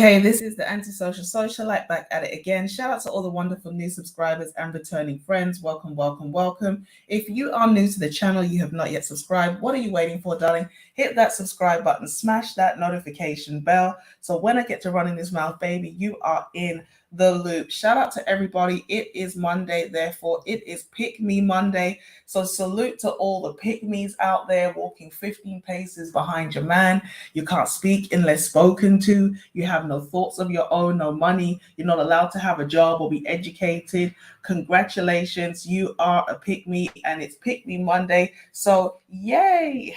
Hey, this is the Antisocial Socialite back at it again. Shout out to all the wonderful new subscribers and returning friends. Welcome, welcome, welcome. If you are new to the channel, you have not yet subscribed, what are you waiting for, darling? Hit that subscribe button, smash that notification bell. So when I get to running this mouth, baby, you are in the loop. Shout out to everybody. It is Monday, therefore it is Pick Me Monday. So salute to all the pick me's out there walking 15 paces behind your man. You can't speak unless spoken to. You have no thoughts of your own, no money. You're not allowed to have a job or be educated. Congratulations, you are a pick me, and it's Pick Me Monday. So yay!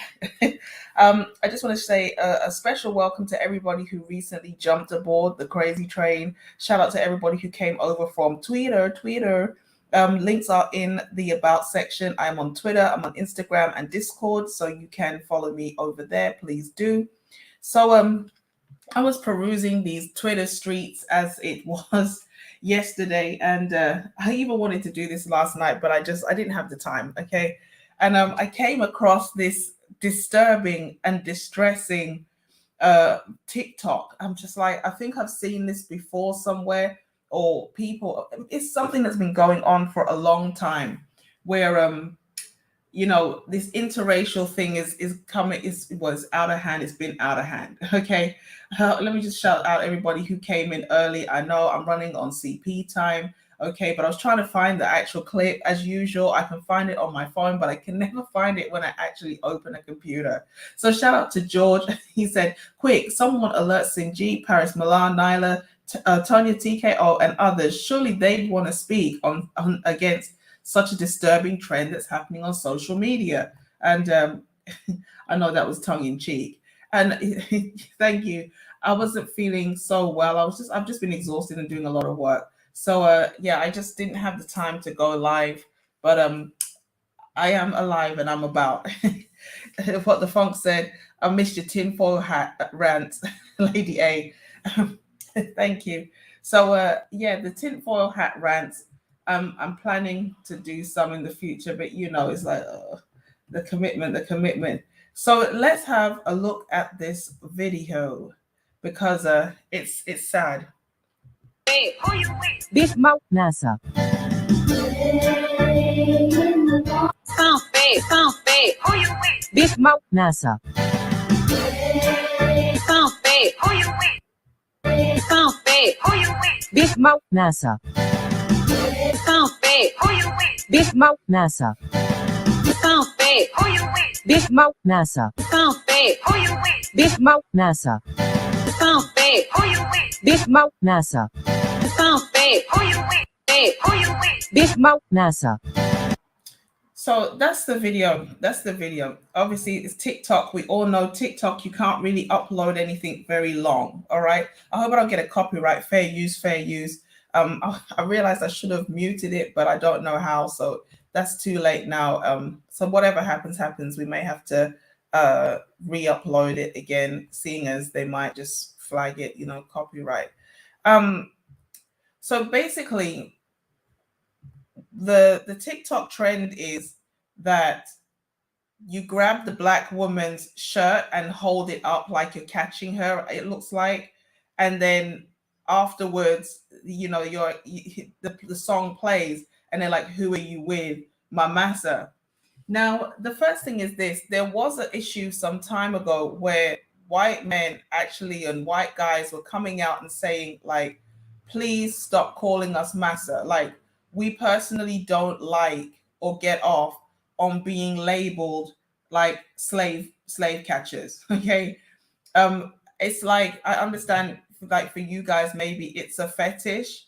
I just want to say a special welcome to everybody who recently jumped aboard the crazy train. Shout out to everybody who came over from Twitter. Links are in the About section. I'm on Twitter, I'm on Instagram and Discord, so you can follow me over there. Please do. So I was perusing these Twitter streets as it was yesterday, and I even wanted to do this last night, but I didn't have the time. Okay, and I came across this disturbing and distressing TikTok. I'm just like, I think I've seen this before somewhere, or people. It's something that's been going on for a long time, where this interracial thing was out of hand. It's been out of hand. Okay, let me just shout out everybody who came in early. I know I'm running on CP time. Okay, but I was trying to find the actual clip. As usual, I can find it on my phone, but I can never find it when I actually open a computer. So shout out to George. He said, quick, someone alert Sinji, Paris Milan, Nyla, Tonya TKO, and others. Surely they'd want to speak on against such a disturbing trend that's happening on social media. And I know that was tongue in cheek. And thank you. I wasn't feeling so well. I've just been exhausted and doing a lot of work. So yeah, I just didn't have the time to go live. But I am alive and I'm about. What the funk said, I missed your tinfoil hat rant, Lady A. Thank you. So yeah, the tinfoil hat rants. I'm planning to do some in the future, but it's like the commitment. So let's have a look at this video because it's sad. Hey, who you with? Big Mouth Massa. Sound fake. Who you with? Big Mouth Massa. Sound fake. Who you with? Sound fake. Who you with? Big Mouth Massa. Sound fake. Who you with? Big Mouth Massa. Sound fake. Who you with? Big Mouth Massa. Sound fake. Who you with? Big Mouth Massa. Sound fake. Who you with? Big Mouth Massa. Sound fake. Who you with? Who you with? Big Mouth Massa. So that's the video. Obviously, it's TikTok. We all know TikTok, you can't really upload anything very long. All right. I hope I don't get a copyright. Fair use. I realized I should have muted it, but I don't know how. So that's too late now. So whatever happens. We may have to re-upload it again, seeing as they might just flag it, copyright. So basically, the TikTok trend is that you grab the black woman's shirt and hold it up like you're catching her, it looks like, and then afterwards, the song plays and they're like, who are you with? My Massa. Now, the first thing is this. There was an issue some time ago where white men actually and white guys were coming out and saying, like, please stop calling us Massa. Like, we personally don't like or get off on being labeled like slave catchers. Okay. It's like, I understand, like, for you guys maybe it's a fetish,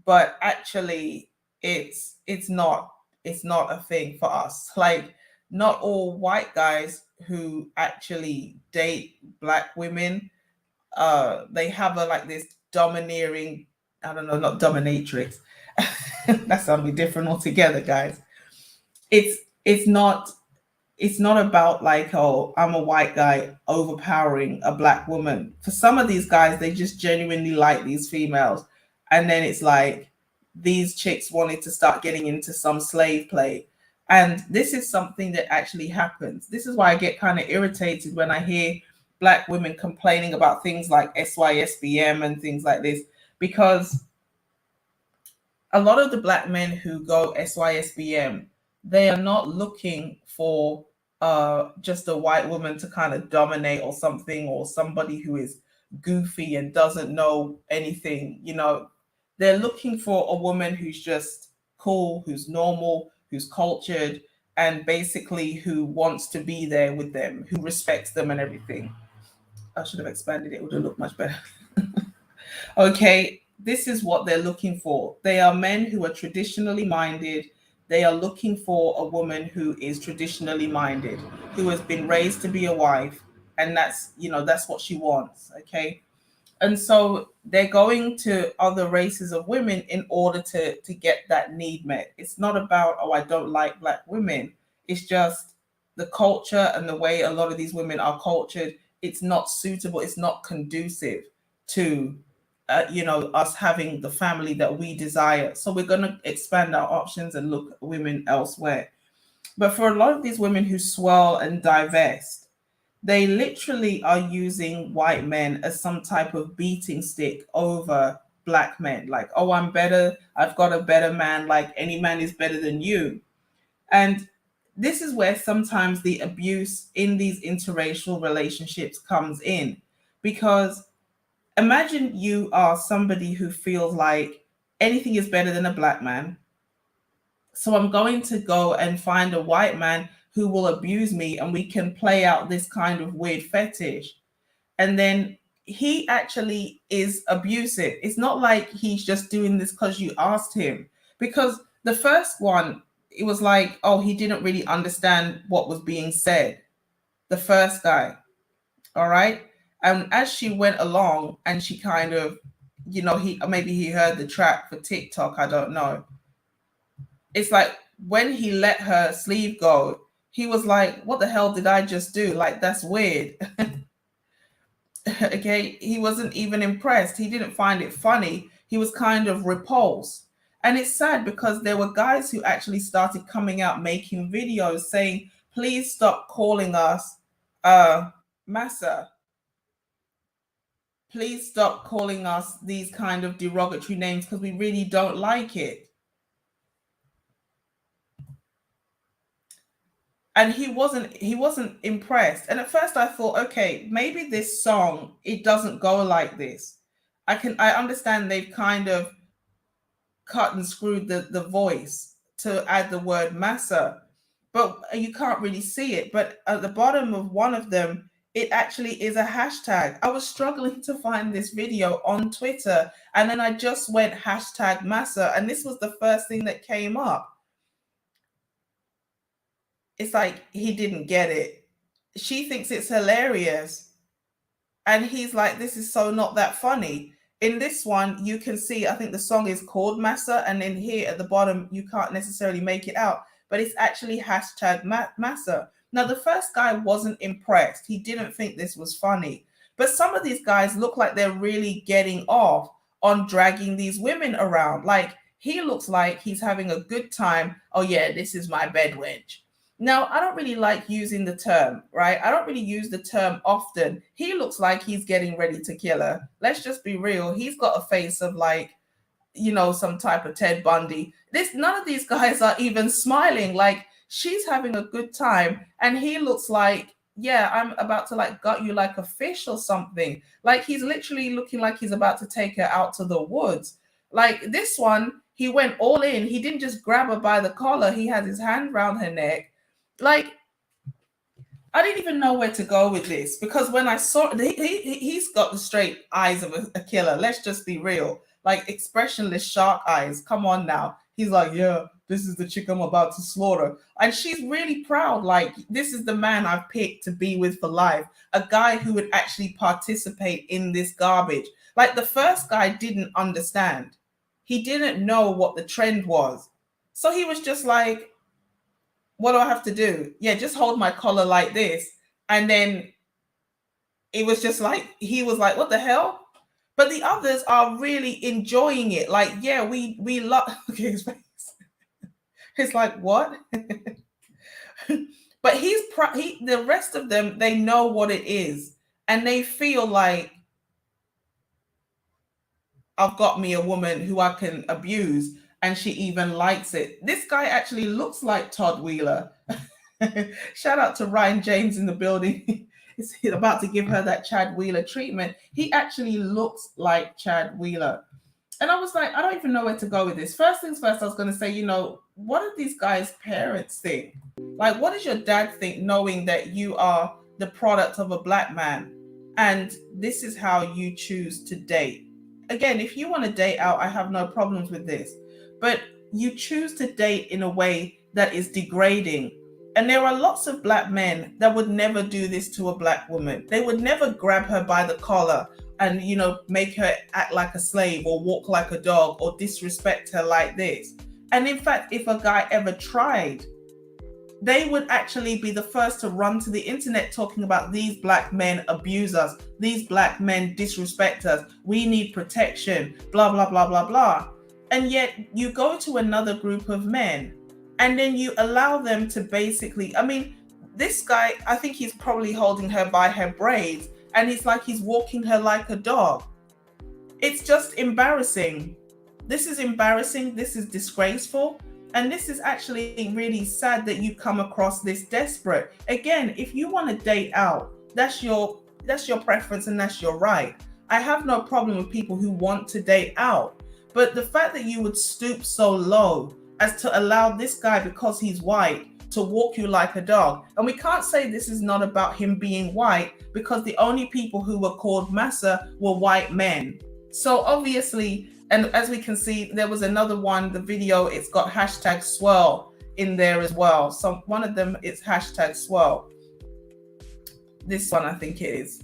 but actually it's not a thing for us. Like, not all white guys who actually date black women, they have this domineering, I don't know, not dominatrix. That's something different altogether, guys. It's not about like, oh, I'm a white guy overpowering a black woman. For some of these guys, they just genuinely like these females. And then it's like these chicks wanted to start getting into some slave play. And this is something that actually happens. This is why I get kind of irritated when I hear Black women complaining about things like SYSBM and things like this, because a lot of the Black men who go SYSBM, they are not looking for just a white woman to kind of dominate or something, or somebody who is goofy and doesn't know anything. They're looking for a woman who's just cool, who's normal, who's cultured, and basically who wants to be there with them, who respects them and everything. I should have expanded it, it would have looked much better. Okay, this is what they're looking for. They are men who are traditionally minded. They are looking for a woman who is traditionally minded, who has been raised to be a wife, and that's what she wants. Okay. And so they're going to other races of women in order to get that need met. It's not about, oh, I don't like Black women. It's just the culture and the way a lot of these women are cultured. It's not suitable. It's not conducive to, us having the family that we desire. So we're going to expand our options and look at women elsewhere. But for a lot of these women who swirl and divest, they literally are using white men as some type of beating stick over Black men. Like, oh, I'm better. I've got a better man. Like, any man is better than you. And this is where sometimes the abuse in these interracial relationships comes in. Because imagine you are somebody who feels like anything is better than a Black man. So I'm going to go and find a white man who will abuse me, and we can play out this kind of weird fetish. And then he actually is abusive. It's not like he's just doing this because you asked him. Because the first one, it was like, oh, he didn't really understand what was being said. The first guy. All right. And as she went along and she kind of, he heard the track for TikTok, I don't know. It's like when he let her sleeve go, he was like, what the hell did I just do? Like, that's weird. Okay. He wasn't even impressed. He didn't find it funny. He was kind of repulsed. And it's sad because there were guys who actually started coming out making videos saying, please stop calling us Massa. Please stop calling us these kind of derogatory names because we really don't like it. And he wasn't impressed. And at first I thought, okay, maybe this song, it doesn't go like this. I understand they've kind of cut and screwed the voice to add the word Massa, but you can't really see it. But at the bottom of one of them, it actually is a hashtag. I was struggling to find this video on Twitter, and then I just went hashtag Massa, and this was the first thing that came up. It's like he didn't get it. She thinks it's hilarious. And he's like, this is so not that funny. In this one, you can see, I think the song is called Massa. And then here at the bottom, you can't necessarily make it out. But it's actually hashtag Massa. Now, the first guy wasn't impressed. He didn't think this was funny. But some of these guys look like they're really getting off on dragging these women around. Like, he looks like he's having a good time. Oh, yeah, this is my bed wench. Now, I don't really like using the term, right? I don't really use the term often. He looks like he's getting ready to kill her. Let's just be real. He's got a face of like, some type of Ted Bundy. None of these guys are even smiling. Like, she's having a good time. And he looks like, yeah, I'm about to like gut you like a fish or something. Like, he's literally looking like he's about to take her out to the woods. Like this one, he went all in. He didn't just grab her by the collar. He had his hand around her neck. Like, I didn't even know where to go with this, because when I saw he's got the straight eyes of a killer. Let's just be real. Like, expressionless shark eyes. Come on now. He's like, yeah, this is the chick I'm about to slaughter. And she's really proud. Like, this is the man I've picked to be with for life. A guy who would actually participate in this garbage. Like, the first guy didn't understand. He didn't know what the trend was. So he was just like, what do I have to do? Yeah, just hold my collar like this. And then it was just like, he was like, what the hell? But the others are really enjoying it. Like, yeah, we love, okay, his face. It's like, what? But the rest of them, they know what it is. and they feel like, I've got me a woman who I can abuse, and she even likes it. This guy actually looks like Todd Wheeler. Shout out to Ryan James in the building. He's about to give her that Chad Wheeler treatment. He actually looks like Chad Wheeler. And I was like, I don't even know where to go with this. First things first, I was going to say, what do these guys' parents think? Like, what does your dad think, knowing that you are the product of a black man and this is how you choose to date? Again, if you want to date out, I have no problems with this. But you choose to date in a way that is degrading. And there are lots of black men that would never do this to a black woman. They would never grab her by the collar and, make her act like a slave or walk like a dog or disrespect her like this. And in fact, if a guy ever tried, they would actually be the first to run to the internet talking about these black men abuse us, these black men disrespect us, we need protection, blah, blah, blah, blah, blah. And yet you go to another group of men and then you allow them to basically, this guy, I think he's probably holding her by her braids and it's like he's walking her like a dog. It's just embarrassing. This is embarrassing. This is disgraceful. And this is actually really sad that you come across this desperate. Again, if you want to date out, that's your preference and that's your right. I have no problem with people who want to date out. But the fact that you would stoop so low as to allow this guy, because he's white, to walk you like a dog. And we can't say this is not about him being white, because the only people who were called Massa were white men. So obviously, and as we can see, there was another one, the video, it's got hashtag swirl in there as well. So one of them is hashtag swirl. This one, I think it is.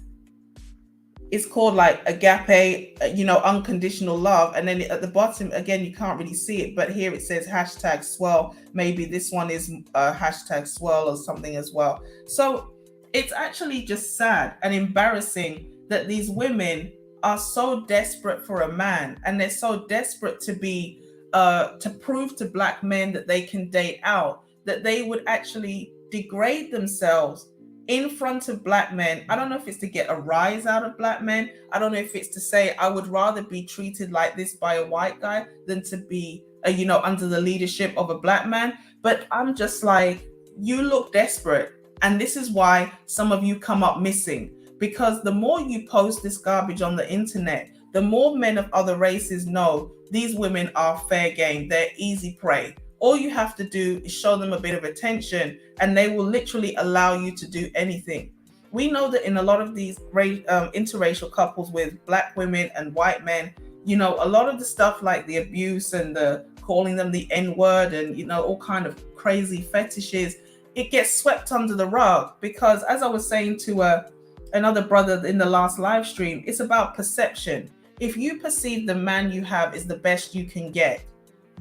It's called like agape, unconditional love. And then at the bottom, again, you can't really see it, but here it says hashtag swirl. Maybe this one is hashtag swirl or something as well. So it's actually just sad and embarrassing that these women are so desperate for a man, and they're so desperate to be to prove to black men that they can date out, that they would actually degrade themselves in front of black men. I don't know if it's to get a rise out of black men. I don't know if it's to say, I would rather be treated like this by a white guy than to be under the leadership of a black man. But I'm just like, you look desperate, and this is why some of you come up missing. Because the more you post this garbage on the internet, the more men of other races know these women are fair game. They're easy prey. All you have to do is show them a bit of attention and they will literally allow you to do anything. We know that in a lot of these interracial couples with black women and white men, a lot of the stuff like the abuse and the calling them the N-word and, all kind of crazy fetishes, it gets swept under the rug. Because as I was saying to another brother in the last live stream, it's about perception. If you perceive the man you have is the best you can get,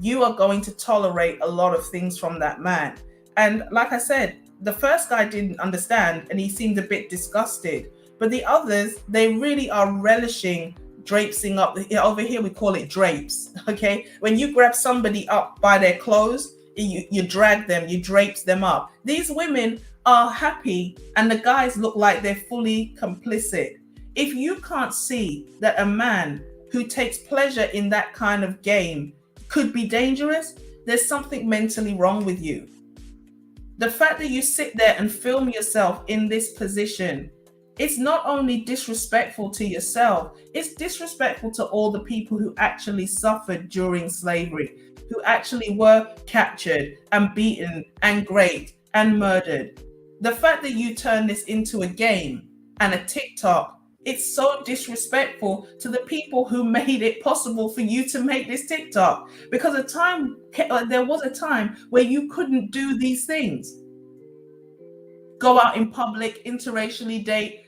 you are going to tolerate a lot of things from that man. And like I said, the first guy didn't understand and he seemed a bit disgusted, but the others, they really are relishing drapesing up. Over here we call it drapes. Okay, when you grab somebody up by their clothes, you drag them, you drapes them up. These women are happy and the guys look like they're fully complicit. If you can't see that a man who takes pleasure in that kind of game could be dangerous, there's something mentally wrong with you. The fact that you sit there and film yourself in this position, it's not only disrespectful to yourself, it's disrespectful to all the people who actually suffered during slavery, who actually were captured and beaten and raped and murdered. The fact that you turn this into a game and a TikTok, it's so disrespectful to the people who made it possible for you to make this TikTok. Because there was a time where you couldn't do these things. Go out in public, interracially date,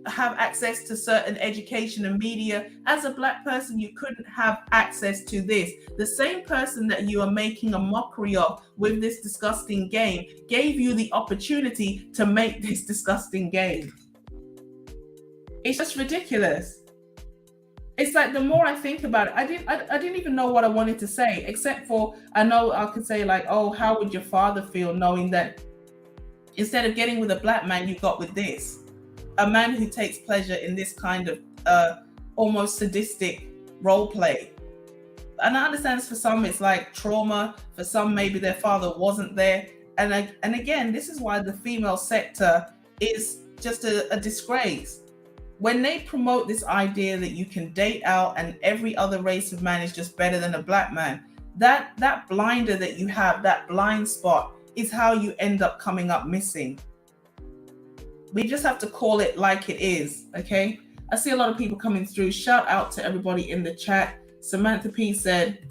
have access to certain education and media. As a black person, you couldn't have access to this. The same person that you are making a mockery of with this disgusting game gave you the opportunity to make this disgusting game. It's just ridiculous. It's like, the more I think about it, I didn't even know what I wanted to say, except for, I know I could say like, oh, how would your father feel knowing that instead of getting with a black man, you got with this? a man who takes pleasure in this kind of almost sadistic role play. And I understand for some it's like trauma, for some maybe their father wasn't there. And again, this is why the female sector is just a disgrace. When they promote this idea that you can date out and every other race of man is just better than a black man, that blinder that you have, that blind spot, is how you end up coming up missing. We just have to call it like it is, okay? I see a lot of people coming through. Shout out to everybody in the chat. Samantha P said,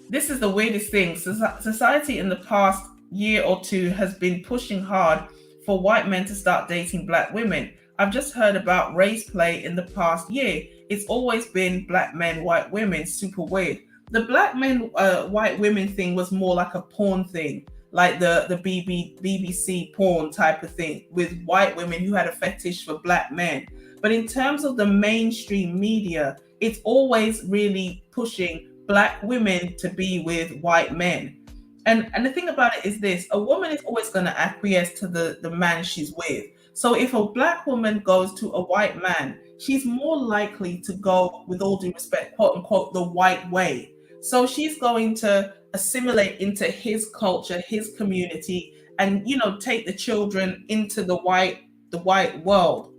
this is the weirdest thing. Society in the past year or two has been pushing hard for white men to start dating black women. I've just heard about race play in the past year. It's always been black men, white women. Super weird. The black men, white women thing was more like a porn thing, like the BBC porn type of thing with white women who had a fetish for black men. But in terms of the mainstream media, it's always really pushing black women to be with white men. And the thing about it is this: a woman is always going to acquiesce to the man she's with. So if a black woman goes to a white man, she's more likely to go, with all due respect, quote unquote, the white way. So she's going to assimilate into his culture, his community, and, you know, take the children into the white world.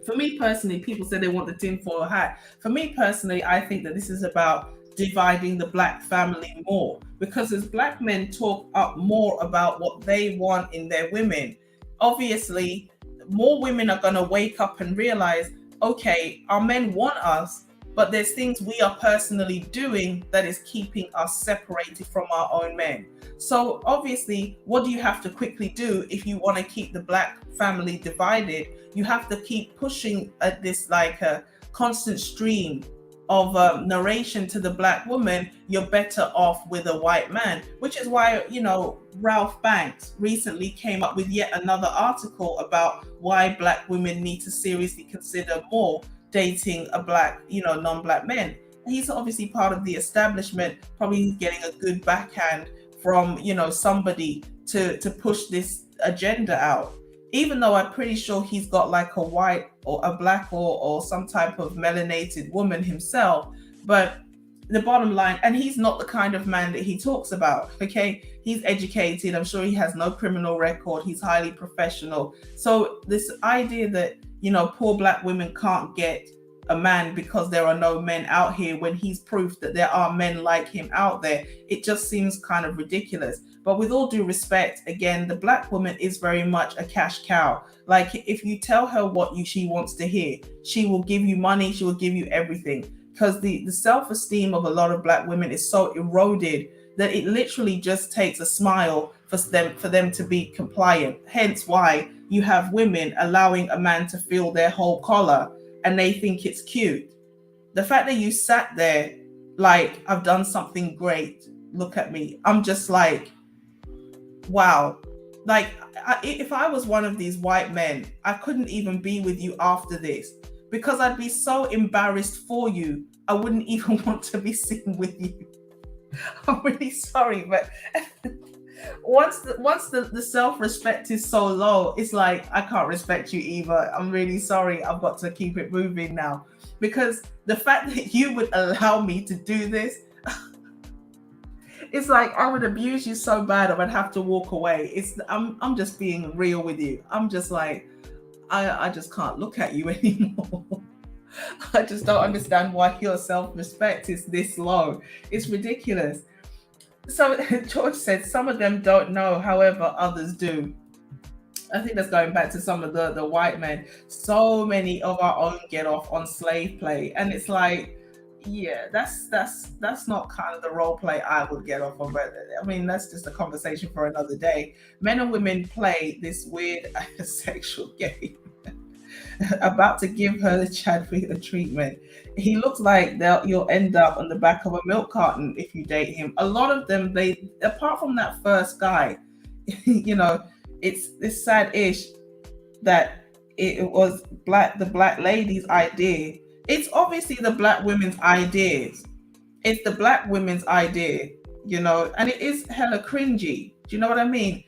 For me personally, people say they want the tinfoil hat. For me personally, I think that this is about dividing the black family more, because as black men talk up more about what they want in their women, obviously more women are going to wake up and realize, okay, our men want us, but there's things we are personally doing that is keeping us separated from our own men. So obviously, what do you have to quickly do if you want to keep the black family divided? You have to keep pushing at this like a constant stream of narration to the black woman, you're better off with a white man, which is why, you know, Ralph Banks recently came up with yet another article about why black women need to seriously consider more dating a black, you know, non-black men. He's obviously part of the establishment, probably getting a good backhand from, you know, somebody to push this agenda out. Even though I'm pretty sure he's got like a white or a black or some type of melanated woman himself. But the bottom line, and he's not the kind of man that he talks about, okay? He's educated. I'm sure he has no criminal record. He's highly professional. So this idea that, you know, poor black women can't get a man because there are no men out here, when he's proof that there are men like him out there, it just seems kind of ridiculous. But with all due respect, again, the black woman is very much a cash cow. Like, if you tell her what she wants to hear, she will give you money, she will give you everything. Because the self-esteem of a lot of black women is so eroded that it literally just takes a smile for them to be compliant. Hence why you have women allowing a man to feel their whole collar and they think it's cute. The fact that you sat there like, I've done something great, look at me. I'm just like, wow. Like, if I was one of these white men, I couldn't even be with you after this, because I'd be so embarrassed for you. I wouldn't even want to be seen with you. I'm really sorry, but once the self-respect is so low, it's like, I can't respect you either. I'm really sorry. I've got to keep it moving now, because the fact that you would allow me to do this, it's like I would abuse you so bad I would have to walk away. I'm just being real with you. I'm just like, I just can't look at you anymore. I just don't understand why your self-respect is this low. It's ridiculous. So George said some of them don't know, however others do. I think that's going back to some of the white men. So many of our own get off on slave play, and it's like, yeah, that's not kind of the role play I would get off on. But I mean, that's just a conversation for another day. Men and women play this weird sexual game. About to give her the Chadwick treatment. He looks like you'll end up on the back of a milk carton if you date him. A lot of them, they, apart from that first guy, you know, it's sad-ish that it was the black lady's idea. It's obviously the black women's ideas. It's the black women's idea, you know, and it is hella cringy. Do you know what I mean?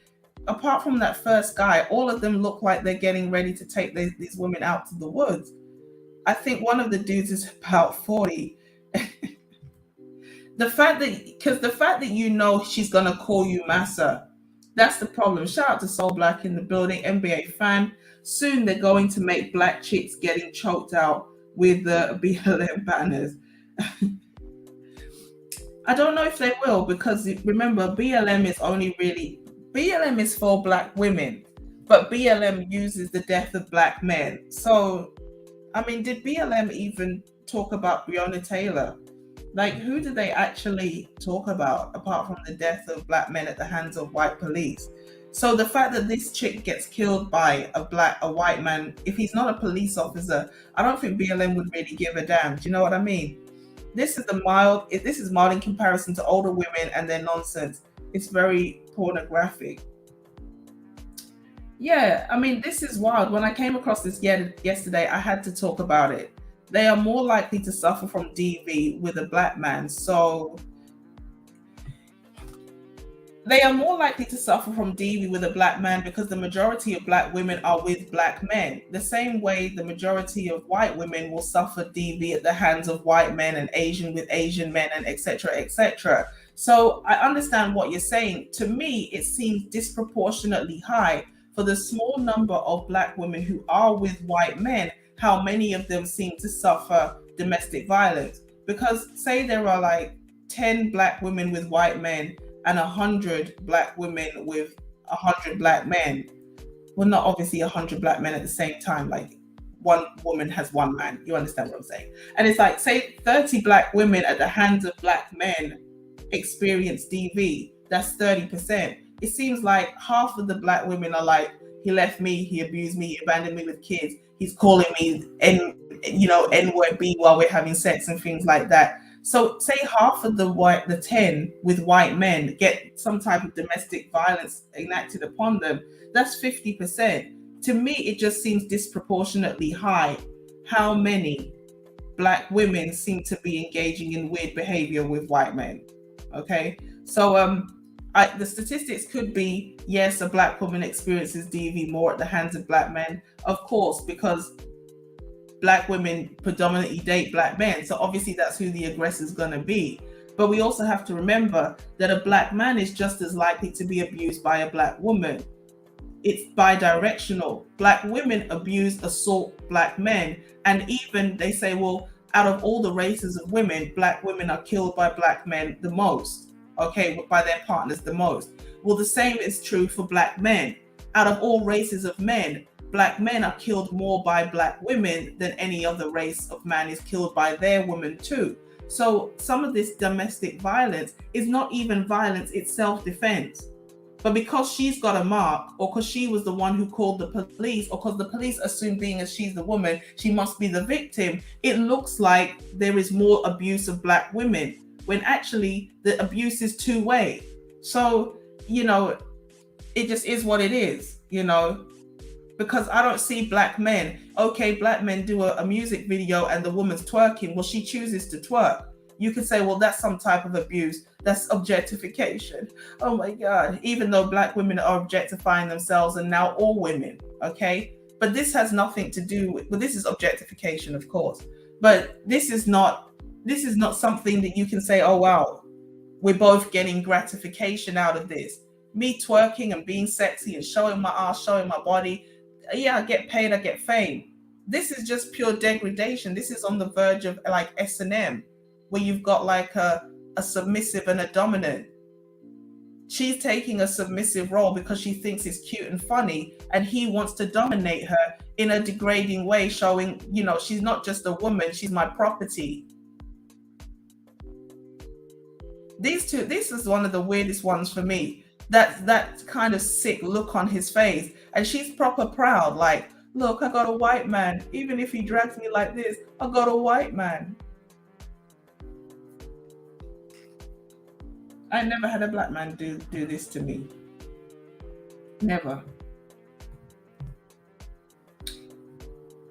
apart from that first guy, all of them look like they're getting ready to take these women out to the woods. I think one of the dudes is about 40. The fact that you know she's gonna call you Massa, that's the problem. Shout out to Soul Black in the building, NBA fan. Soon they're going to make black chicks getting choked out with the BLM banners. I don't know if they will, because remember, BLM is for black women, but BLM uses the death of black men. So, I mean, did BLM even talk about Breonna Taylor? Like, who did they actually talk about apart from the death of black men at the hands of white police? So the fact that this chick gets killed by a white man, if he's not a police officer, I don't think BLM would really give a damn. Do you know what I mean? This is mild in comparison to older women and their nonsense. It's very pornographic. Yeah, I mean, this is wild. When I came across this yesterday, I had to talk about it. They are more likely to suffer from DV with a black man. So they are more likely to suffer from DV with a black man because the majority of black women are with black men. The same way the majority of white women will suffer DV at the hands of white men, and Asian with Asian men, and etc., etc. So I understand what you're saying. To me, it seems disproportionately high for the small number of black women who are with white men, how many of them seem to suffer domestic violence. Because say there are like 10 black women with white men and 100 black women with 100 black men. Well, not obviously 100 black men at the same time, like one woman has one man. You understand what I'm saying? And it's like, say 30 black women at the hands of black men experience DV. That's 30%. It seems like half of the black women are like, he left me, he abused me, he abandoned me with kids, he's calling me N-word B while we're having sex and things like that. So say half of the 10 with white men get some type of domestic violence enacted upon them. That's 50%. To me, it just seems disproportionately high how many black women seem to be engaging in weird behavior with white men. Okay, so the statistics could be, yes, a black woman experiences DV more at the hands of black men, of course, because black women predominantly date black men. So obviously that's who the aggressor is going to be. But we also have to remember that a black man is just as likely to be abused by a black woman. It's bi-directional. Black women assault black men. And even they say, well, out of all the races of women, black women are killed by black men the most. Okay, by their partners the most. Well, the same is true for black men. Out of all races of men, black men are killed more by black women than any other race of man is killed by their women too. So some of this domestic violence is not even violence, it's self-defense. But because she's got a mark, or because she was the one who called the police, or because the police assume being as she's the woman, she must be the victim, it looks like there is more abuse of black women, when actually the abuse is two-way. So, it just is what it is, because I don't see black men. Okay, black men do a music video and the woman's twerking. Well, she chooses to twerk. You could say, well, that's some type of abuse. That's objectification. Oh my God. Even though black women are objectifying themselves, and now all women, okay? But this has nothing to do with, well, this is objectification, of course. But this is not something that you can say, oh, wow, we're both getting gratification out of this. Me twerking and being sexy and showing my ass, showing my body. Yeah, I get paid, I get fame. This is just pure degradation. This is on the verge of like S&M, where you've got like a submissive and a dominant. She's taking a submissive role because she thinks it's cute and funny, and he wants to dominate her in a degrading way, showing, she's not just a woman, she's my property. This is one of the weirdest ones for me. That kind of sick look on his face, and she's proper proud, like, look, I got a white man. Even if he drags me like this, I got a white man. I never had a black man do this to me. Never.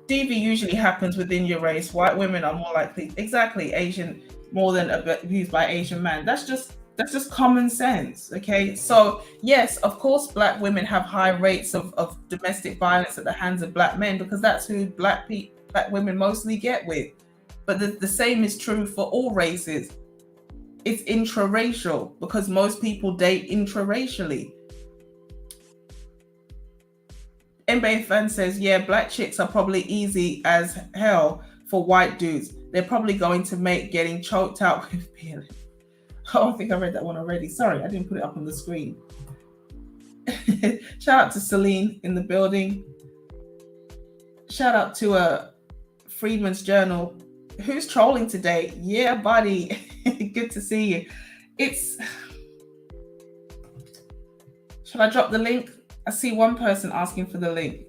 DV usually happens within your race. White women are more likely, exactly, Asian, more than abused by Asian man. That's just That's just common sense. Okay. So, yes, of course, Black women have high rates of domestic violence at the hands of Black men because that's who Black women mostly get with. But the same is true for all races. It's intraracial because most people date intraracially. NBA fan says, yeah, Black chicks are probably easy as hell for white dudes. They're probably going to make getting choked out with beer. Oh, I think I read that one already. Sorry, I didn't put it up on the screen. Shout out to Celine in the building. Shout out to Freedman's Journal. Who's trolling today? Yeah, buddy. Good to see you. Should I drop the link? I see one person asking for the link.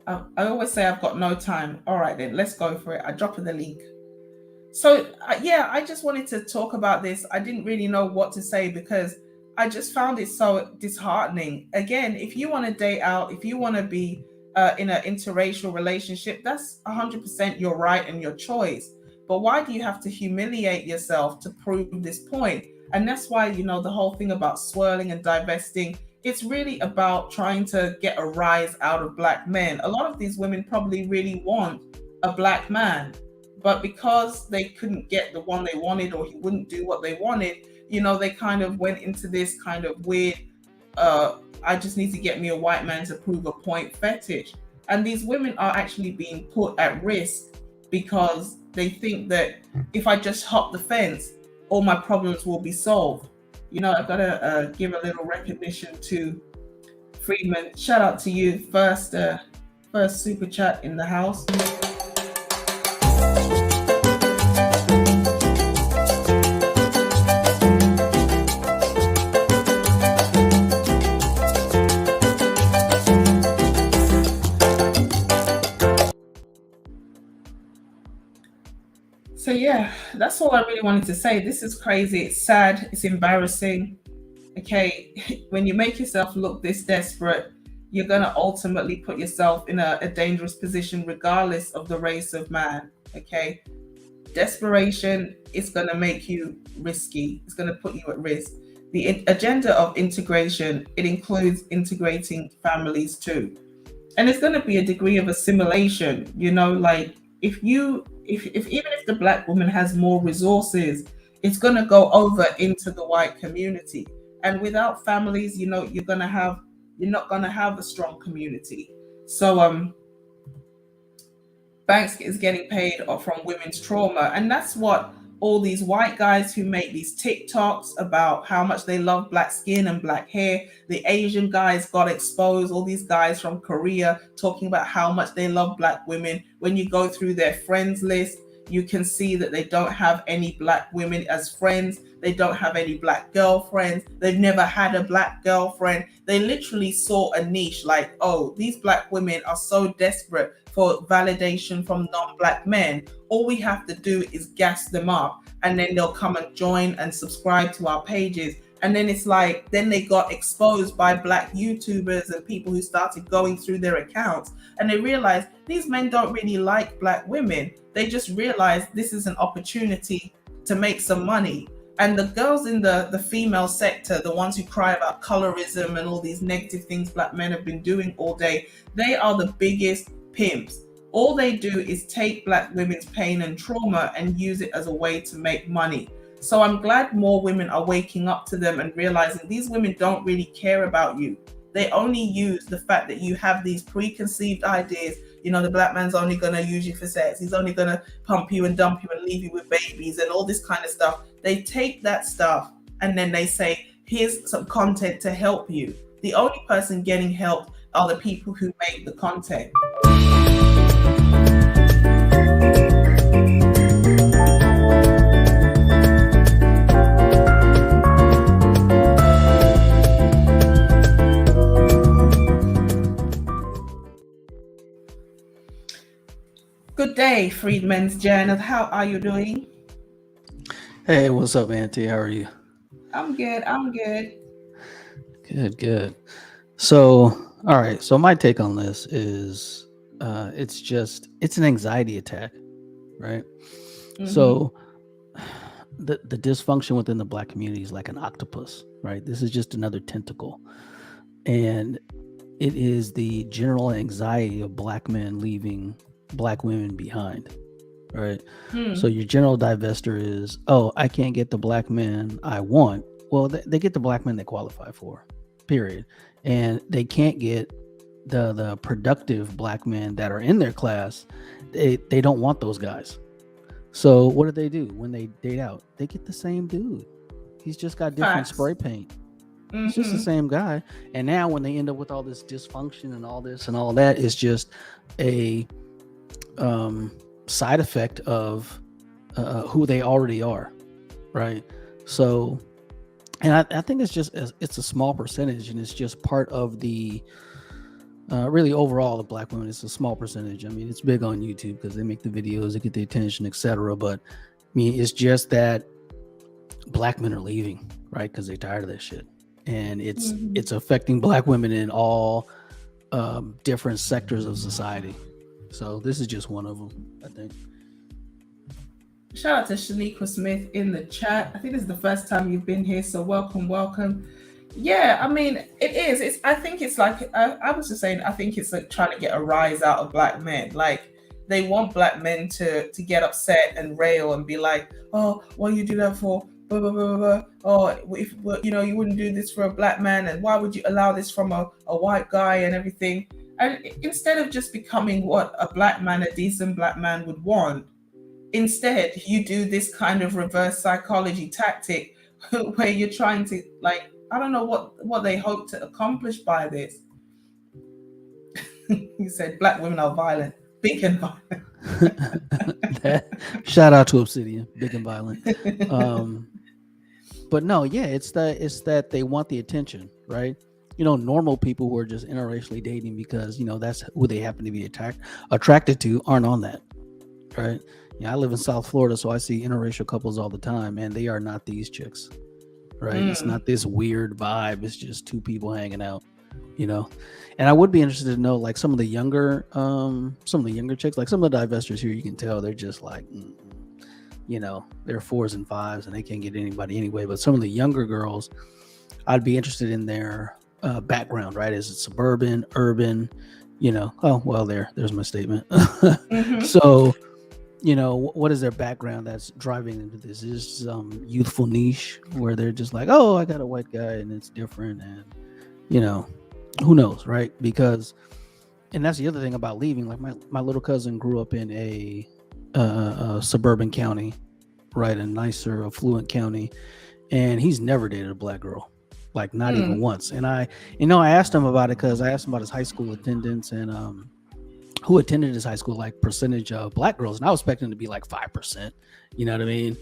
I always say I've got no time. All right, then let's go for it. I drop the link. So, yeah, I just wanted to talk about this. I didn't really know what to say because I just found it so disheartening. Again, if you want to date out, if you want to be in an interracial relationship, that's 100% your right and your choice. But why do you have to humiliate yourself to prove this point? And that's why, the whole thing about swirling and divesting, it's really about trying to get a rise out of Black men. A lot of these women probably really want a Black man. But because they couldn't get the one they wanted or he wouldn't do what they wanted, they kind of went into this kind of weird, I just need to get me a white man to prove a point fetish. And these women are actually being put at risk because they think that if I just hop the fence, all my problems will be solved. I've got to give a little recognition to Freedman. Shout out to you, first super chat in the house. So yeah, that's all I really wanted to say. This is crazy. It's sad. It's embarrassing. Okay, when you make yourself look this desperate, you're going to ultimately put yourself in a dangerous position regardless of the race of man. Okay, desperation is going to make you risky. It's going to put you at risk. The agenda of integration, it includes integrating families too. And it's going to be a degree of assimilation, like if even if the Black woman has more resources, it's going to go over into the white community. And without families, you're not going to have a strong community. So Banks is getting paid from women's trauma. And that's what all these white guys who make these TikToks about how much they love Black skin and Black hair. The Asian guys got exposed, all these guys from Korea talking about how much they love Black women. When you go through their friends list, you can see that they don't have any Black women as friends. They don't have any Black girlfriends. They've never had a Black girlfriend. They literally saw a niche like, oh, these Black women are so desperate for validation from non-Black men. All we have to do is gas them up and then they'll come and join and subscribe to our pages. And then it's like, then they got exposed by Black YouTubers and people who started going through their accounts. And they realized these men don't really like Black women. They just realized this is an opportunity to make some money. And the girls in the female sector, the ones who cry about colorism and all these negative things Black men have been doing all day, they are the biggest pimps. All they do is take Black women's pain and trauma and use it as a way to make money. So I'm glad more women are waking up to them and realizing these women don't really care about you. They only use the fact that you have these preconceived ideas. The Black man's only going to use you for sex. He's only going to pump you and dump you and leave you with babies and all this kind of stuff. They take that stuff and then they say, here's some content to help you. The only person getting helped are the people who make the content. Good day, Freedman's Journal. How are you doing? Hey, what's up, Auntie? How are you? I'm good. Good. So, all right. So my take on this is it's an anxiety attack, right? Mm-hmm. So the dysfunction within the black community is like an octopus, right? This is just another tentacle, and it is the general anxiety of black men leaving black women behind, right? So your general divester is, oh, I can't get the black men I want. Well, they get the black men they qualify for, period, and they can't get the productive black men that are in their class. They don't want those guys. So what do when they date out? They get the same dude. He's just got different spray paint. It's just the same guy. And now when they end up with all this dysfunction and all this and all that, it's just a side effect of who they already are, right? So, and I think it's a small percentage, and it's just part of the really overall the black women. It's a small percentage. I mean, it's big on YouTube because they make the videos, they get the attention, etc. But I mean, it's just that black men are leaving, right? Because they're tired of that shit, and it's affecting black women in all different sectors of society. So this is just one of them, I think. Shout out to Shaniqua Smith in the chat. I think this is the first time you've been here, so welcome. Yeah, I mean, it is. I think it's like, I was just saying, I think it's like trying to get a rise out of black men. Like, they want black men to get upset and rail and be like, oh, what do you do that for? Blah, blah, blah, blah. Oh, if you wouldn't do this for a black man, and why would you allow this from a white guy and everything? And instead of just becoming what a black man, a decent black man would want, instead you do this kind of reverse psychology tactic where you're trying to, like, I don't know what they hope to accomplish by this. You said black women are violent, big and violent. Shout out to Obsidian, big and violent. But no, yeah, it's that they want the attention, right? Normal people who are just interracially dating because that's who they happen to be attracted to aren't on that, right? Yeah, I live in South Florida, so I see interracial couples all the time, and they are not these chicks, right? It's not this weird vibe. It's just two people hanging out, And I would be interested to know, like, some of the younger chicks, like some of the divestors here, you can tell they're just like, they're 4s and 5s, and they can't get anybody anyway. But some of the younger girls, I'd be interested in their background, right? Is it suburban, urban? Oh well, there's my statement. So. What is their background that's driving into this? Is some youthful niche where they're just like, oh, I got a white guy and it's different, and who knows, right? Because, and that's the other thing about leaving. Like my little cousin grew up in a suburban county, right? A nicer, affluent county, and he's never dated a black girl, like not even once. And I asked him about it because I asked him about his high school attendance and who attended his high school, like percentage of black girls, and I was expecting to be like 5%, you know what I mean?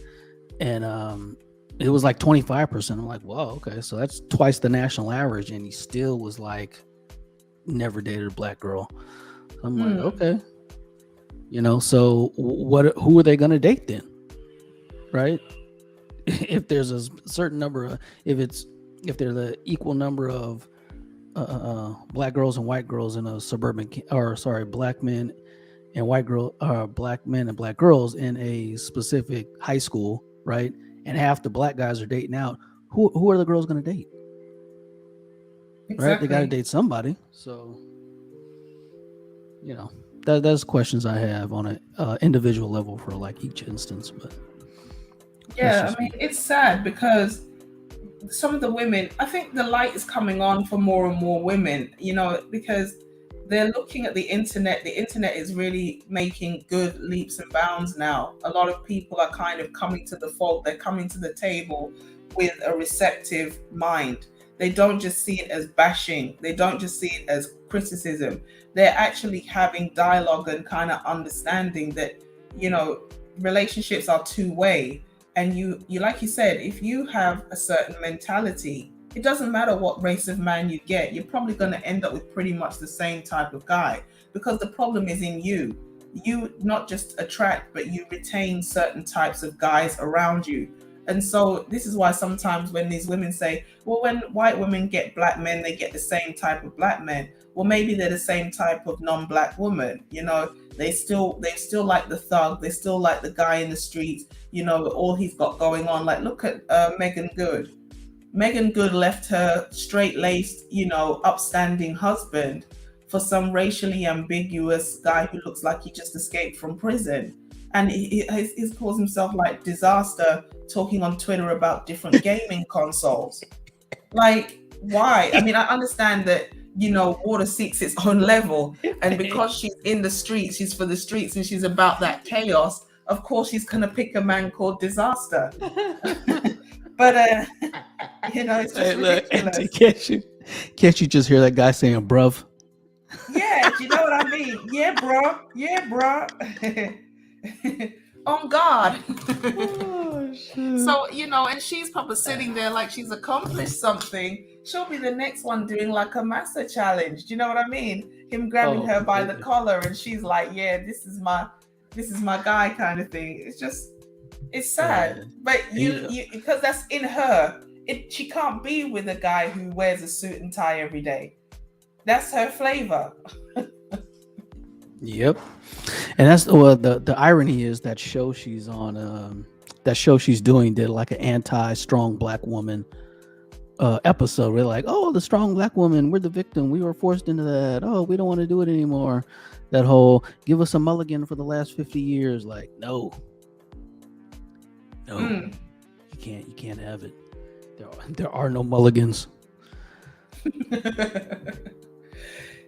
And it was like 25%. I'm like, whoa, okay, so that's twice the national average, and he still was like, never dated a black girl. So I'm like, okay, so who are they gonna date then, right? If there's a certain number of, if there's an equal number of black girls and white girls in a suburban, black men and black men and black girls in a specific high school, right? And half the black guys are dating out. Who are the girls going to date? Exactly. Right? They got to date somebody. So, that's questions I have on an individual level for like each instance. But yeah, I mean, it's sad because some of the women, I think the light is coming on for more and more women, because they're looking at the internet. The internet is really making good leaps and bounds now. A lot of people are kind of coming to the fold. They're coming to the table with a receptive mind. They don't just see it as bashing. They don't just see it as criticism. They're actually having dialogue and kind of understanding that, relationships are two-way. And you like you said, if you have a certain mentality, it doesn't matter what race of man you get, you're probably going to end up with pretty much the same type of guy, because the problem is in you. You not just attract, but you retain certain types of guys around you. And so this is why sometimes when these women say, well, when white women get black men, they get the same type of black men. Well, maybe they're the same type of non-black woman. They still like the thug. They still like the guy in the streets. All he's got going on. Like, look at Megan Good. Megan Good left her straight-laced, upstanding husband for some racially ambiguous guy who looks like he just escaped from prison. And he's calls himself like Divester, talking on Twitter about different gaming consoles. Like, why? I mean, I understand that, water seeks its own level. And because she's in the streets, she's for the streets and she's about that chaos, of course she's going to pick a man called Divester. But, it's just ridiculous. Auntie, can't you just hear that guy saying, bruv? Yeah, do you know what I mean? Yeah, bro. Yeah, bro. On God. Oh, shit. So, and she's probably sitting there like she's accomplished something. She'll be the next one doing like a Massa challenge. Do you know what I mean? Him grabbing her by the collar and she's like, yeah, this is my guy kind of thing. It's sad. But you because that's in her. She can't be with a guy who wears a suit and tie every day. That's her flavor. Yep. And that's the irony is that show she's on, that show she's doing did like an anti-strong black woman episode. We're like, oh, the strong black woman, we're the victim. We were forced into that. Oh, we don't want to do it anymore. That whole give us a mulligan for the last 50 years. Like, no, you can't have it. There are no mulligans.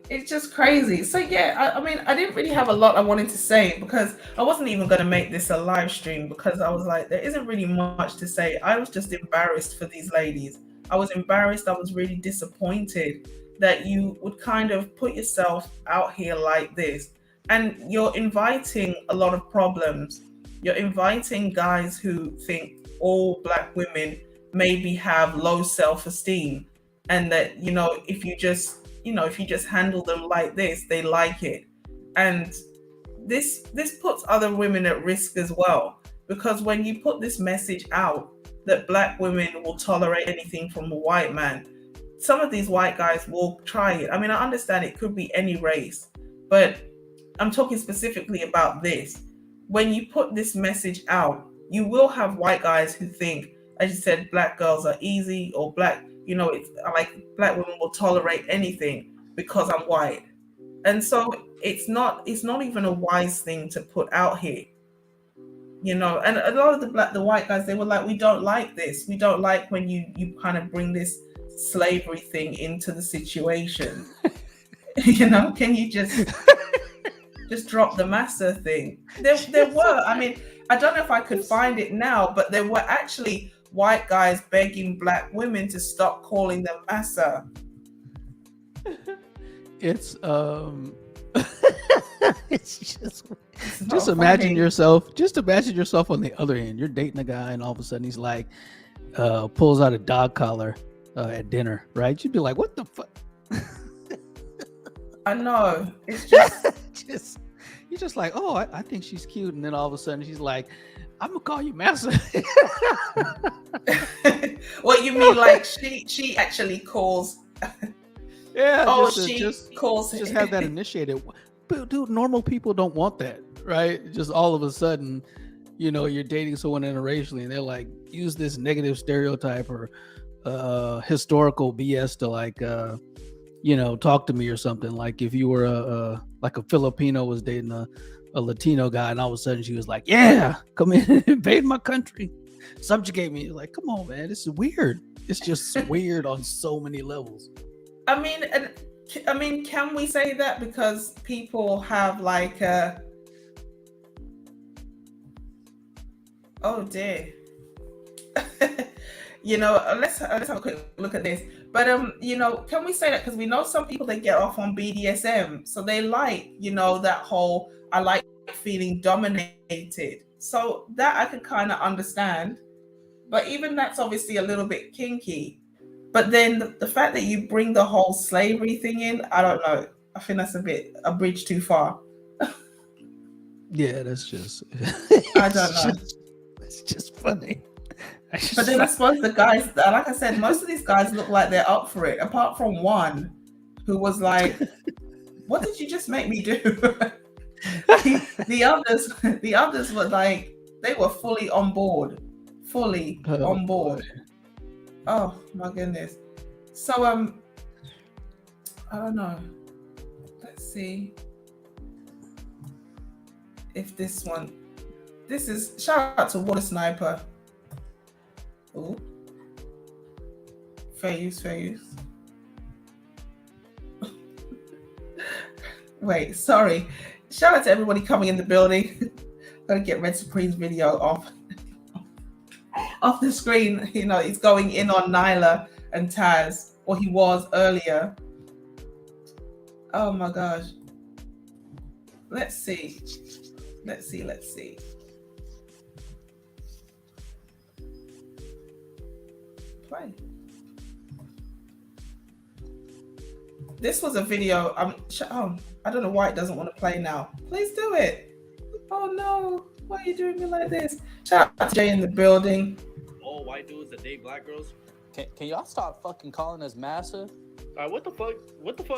It's just crazy. So yeah, I mean, I didn't really have a lot I wanted to say because I wasn't even going to make this a live stream because I was like, there isn't really much to say. I was just embarrassed for these ladies. I was embarrassed. I was really disappointed that you would kind of put yourself out here like this. And you're inviting a lot of problems. You're inviting guys who think all black women maybe have low self-esteem and that, if you just handle them like this, they like it. And this puts other women at risk as well, because when you put this message out that black women will tolerate anything from a white man, some of these white guys will try it. I mean, I understand it could be any race, but I'm talking specifically about this. When you put this message out, you will have white guys who think, as you said, black girls are easy, or black, it's like black women will tolerate anything because I'm white. And so it's not even a wise thing to put out here. And a lot of the white guys, they were like, we don't like this. We don't like when you kind of bring this slavery thing into the situation. Can you just drop the Massa thing? There were, I mean, I don't know if I could find it now, but there were actually white guys begging black women to stop calling them Massa. It's it's just imagine yourself on the other end. You're dating a guy and all of a sudden he's like pulls out a dog collar at dinner, right? You'd be like, what the fuck? I know. It's just you're just like, oh, I think she's cute, and then all of a sudden she's like, I'm gonna call you Massa. What you mean, like she actually calls? Yeah. Oh, calls. Just have that initiated. But dude, normal people don't want that, right? Just all of a sudden, you're dating someone interracially, and they're like, use this negative stereotype or historical BS to like, talk to me or something. Like if you were like a Filipino was dating a Latino guy, and all of a sudden she was like, yeah, come in, invade my country, subjugate me. Like, come on, man, this is weird. It's just weird on so many levels. I mean, can we say that because people have like oh dear. Let's have a quick look at this. But can we say that because we know some people, they get off on BDSM, so they like, that whole, I like feeling dominated. So that I can kind of understand, but even that's obviously a little bit kinky. But then the fact that you bring the whole slavery thing in, I don't know. I think that's a bridge too far. Yeah, that's just. I don't know. It's just funny. But then I suppose the guys, like I said, most of these guys look like they're up for it, apart from one who was like, "What did you just make me do?" the others were like, they were fully on board, on board. Boy. Oh my goodness. So I don't know. Let's see if this is shout out to Water Sniper. Oh, fair use. Wait, sorry. Shout out to everybody coming in the building. Gotta get Red Supreme's video off the screen. You know, he's going in on Nyla and Taz, or he was earlier. Oh my gosh. Let's see. Play. This was a video. I don't know why it doesn't want to play now. Please do it. Oh no. Why are you doing me like this? Shout out to Jay in the building. All white dudes that date black girls. Can y'all stop fucking calling us Massa? What the fuck?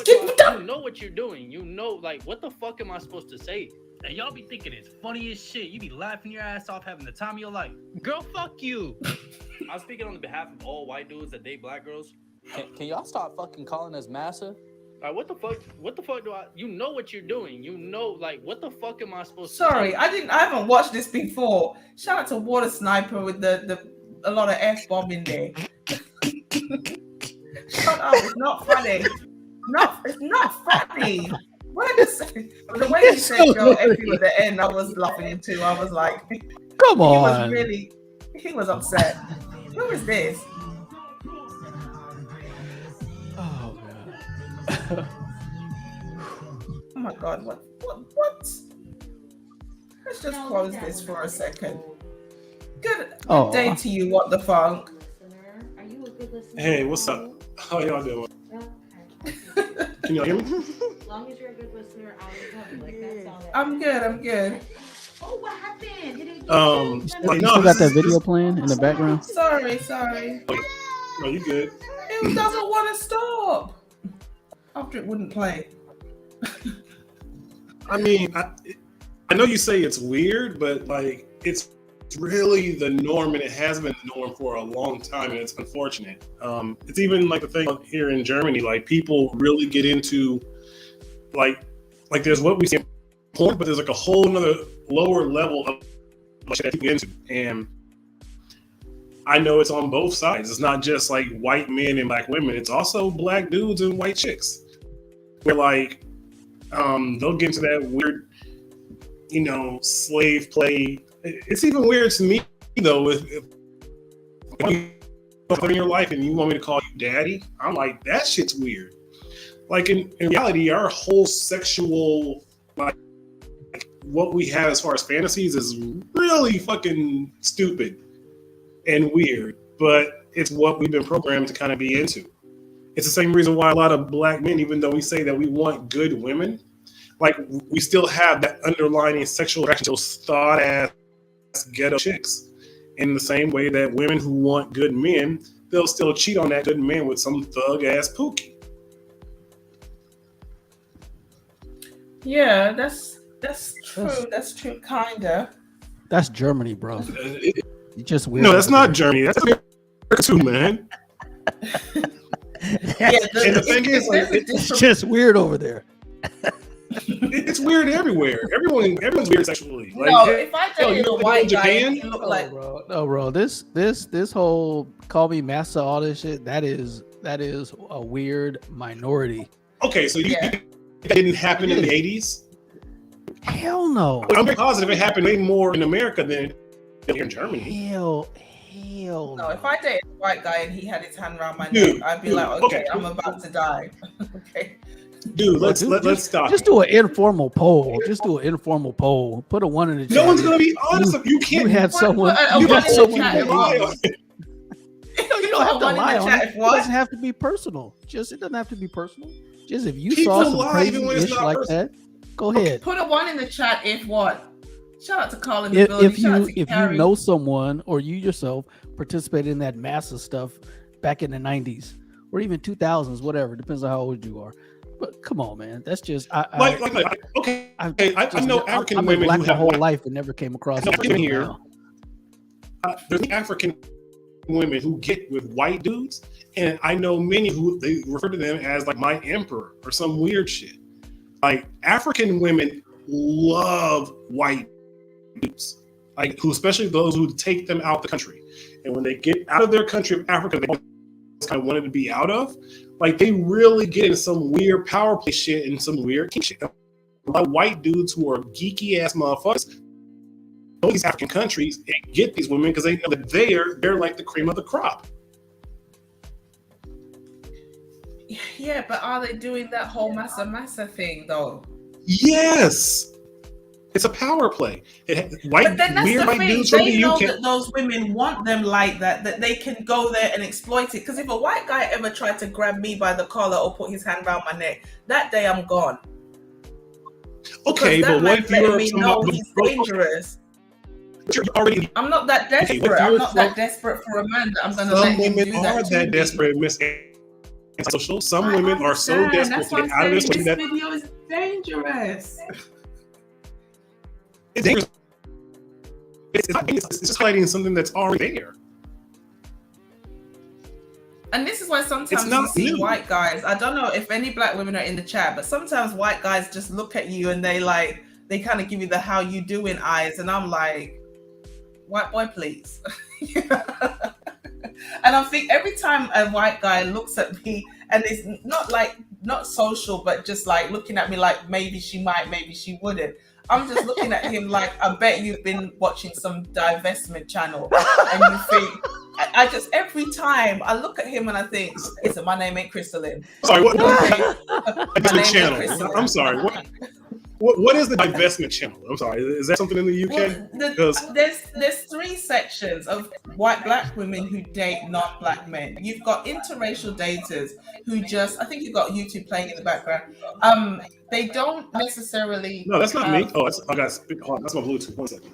You know what you're doing. You know, like, what the fuck am I supposed to say? And y'all be thinking it's funny as shit. You be laughing your ass off, having the time of your life. Girl, fuck you. I'm speaking on the behalf of all white dudes that date black girls. Can y'all stop fucking calling us Massa? What the fuck do I? You know what you're doing. You know, like, what the fuck am I supposed to? Sorry, I haven't watched this before. Shout out to Water Sniper with a lot of F-bomb in there. Shut up! It's not funny. No, it's not funny. What did I say? The way he said "girl" at the end, I was laughing too. I was like, Come on. He was upset. Who is this? Oh god. Oh my god! What? Let's just close this for a second. Good day to you. What the funk? Are you a good listener? Hey, what's up? How y'all doing? Okay. Can y'all hear me? As long as you're a good listener, I'll be like that's all that. I'm good. Oh, what happened? You still got that video playing in the background? Sorry. No, you good? It doesn't want to stop. After it wouldn't play. I mean, I know you say it's weird, but like it's really the norm, and it has been the norm for a long time, and it's unfortunate. It's even like the thing here in Germany, like people really get into like there's what we see in porn, but there's like a whole nother lower level of shit that people get into, and I know it's on both sides. It's not just like white men and black women. It's also black dudes and white chicks. Where like they'll get into that weird, slave play. It's even weird to me though. If you in your life and you want me to call you daddy, I'm like, that shit's weird. Like in reality, our whole sexual like what we have as far as fantasies is really fucking stupid and weird, but it's what we've been programmed to kind of be into. It's the same reason why a lot of black men, even though we say that we want good women, like we still have that underlying sexual attraction to those thought-ass ghetto chicks. In the same way that women who want good men, they'll still cheat on that good man with some thug-ass pookie. Yeah, that's true. That's true, kinda. That's Germany, bro. You just weird. No, that's not Germany. That's America too, man. And the thing is, like, it's just weird over there. It's weird everywhere. Everyone's weird sexually. Like, no, if I dated a white guy, Japan, he look like bro. This whole call me Massa, all this shit. That is a weird minority. Okay, so that didn't happen in the 80s? Hell no. I'm very positive it happened way more in America than here in Germany. Hell no. If I dated a white guy and he had his hand around my neck, I'd be like, okay, I'm about to die. Okay. Dude, let's stop. Just do an informal poll. Put a one in the chat. No one's gonna be honest. You can't. You had someone. You had someone. You don't have to lie on it. It doesn't have to be personal. It doesn't have to be personal. Just if you saw some crazy ish like that, go ahead. Put a one in the chat if what? Shout out to Carl in the building. If Shout out you to if you Carrie. know someone or you yourself participated in that Massa stuff back in the 90s or even 2000s, whatever, depends on how old you are. But come on, man, that's just okay. I know African I've been women black who my have whole white- life and never came across No, it even until here. now. There's African women who get with white dudes, and I know many who they refer to them as like my emperor or some weird shit. Like African women love white dudes, like who, especially those who take them out the country, and when they get out of their country of Africa, they kind of wanted to be out of. Like they really get in some weird power play shit and some weird king shit. A lot of white dudes who are geeky ass motherfuckers go to these African countries and get these women because they know that they're like the cream of the crop. Yeah, but are they doing that whole Massa thing though? Yes, it's a power play. White But then that's weird the white thing. dudes from They the know UK. that those women want them like that, that they can go there and exploit it. Because if a white guy ever tried to grab me by the collar or put his hand around my neck, that day I'm gone. Okay, Because that but what if man's letting you're me know he's dangerous. You're already I'm not that Okay, desperate. but I'm you're not that desperate for a man that I'm going to let some him women do are that. that desperate, Miss Social. Some women are so desperate That's to why get I'm out of this saying way this that video is dangerous. it's dangerous. It's just highlighting something that's already there. And this is why sometimes It's you not see new. white guys. I don't know if any black women are in the chat, but sometimes white guys just look at you and they kind of give you the how you doing eyes, and I'm like, white boy, please. And I think every time a white guy looks at me, and it's not social, but just like looking at me like maybe she might, maybe she wouldn't. I'm just looking at him like, I bet you've been watching some divestment channel, and you think. I just every time I look at him and I think, listen, my name ain't Crystalline. Sorry, what? Okay? It's My a name ain't channel. Crystalline. I'm sorry. What is the divestment channel? I'm sorry. Is that something in the UK? Well, there's three sections of black women who date non-black men. You've got interracial daters who I think you've got YouTube playing in the background. They don't necessarily. No, that's not me. Oh, I got that's my Bluetooth. 1 second.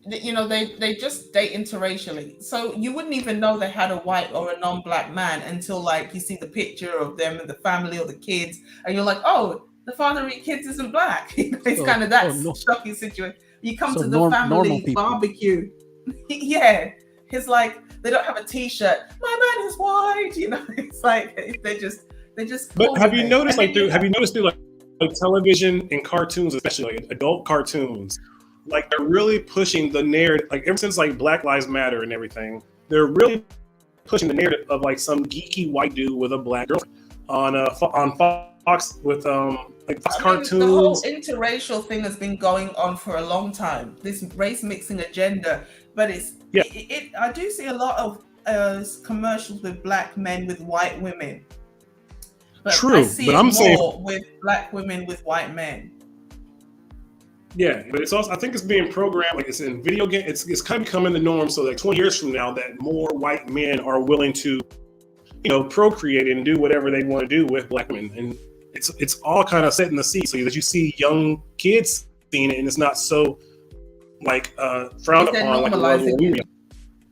They just date interracially, so you wouldn't even know they had a white or a non-black man until like you see the picture of them and the family or the kids, and you're like, oh, the father of your kids isn't black. It's kind of that shocking situation. You come to the family barbecue. Yeah, it's like they don't have a T-shirt. My man is white. It's like they just. But have you noticed through like television and cartoons, especially like adult cartoons? Like they're really pushing the narrative, like ever since like Black Lives Matter and everything, they're really pushing the narrative of like some geeky white dude with a black girlfriend on Fox with Fox cartoons. The whole interracial thing has been going on for a long time. This race mixing agenda, but I do see a lot of commercials with black men with white women. But True, I see I'm more saying with black women with white men. Yeah, but it's also, I think it's being programmed, like it's in video game, it's kind of becoming the norm. So like 20 years from now, that more white men are willing to, procreate and do whatever they want to do with black women. And it's all kind of set in the seat so that you see young kids seeing it and it's not so like frowned upon like it was when we were young.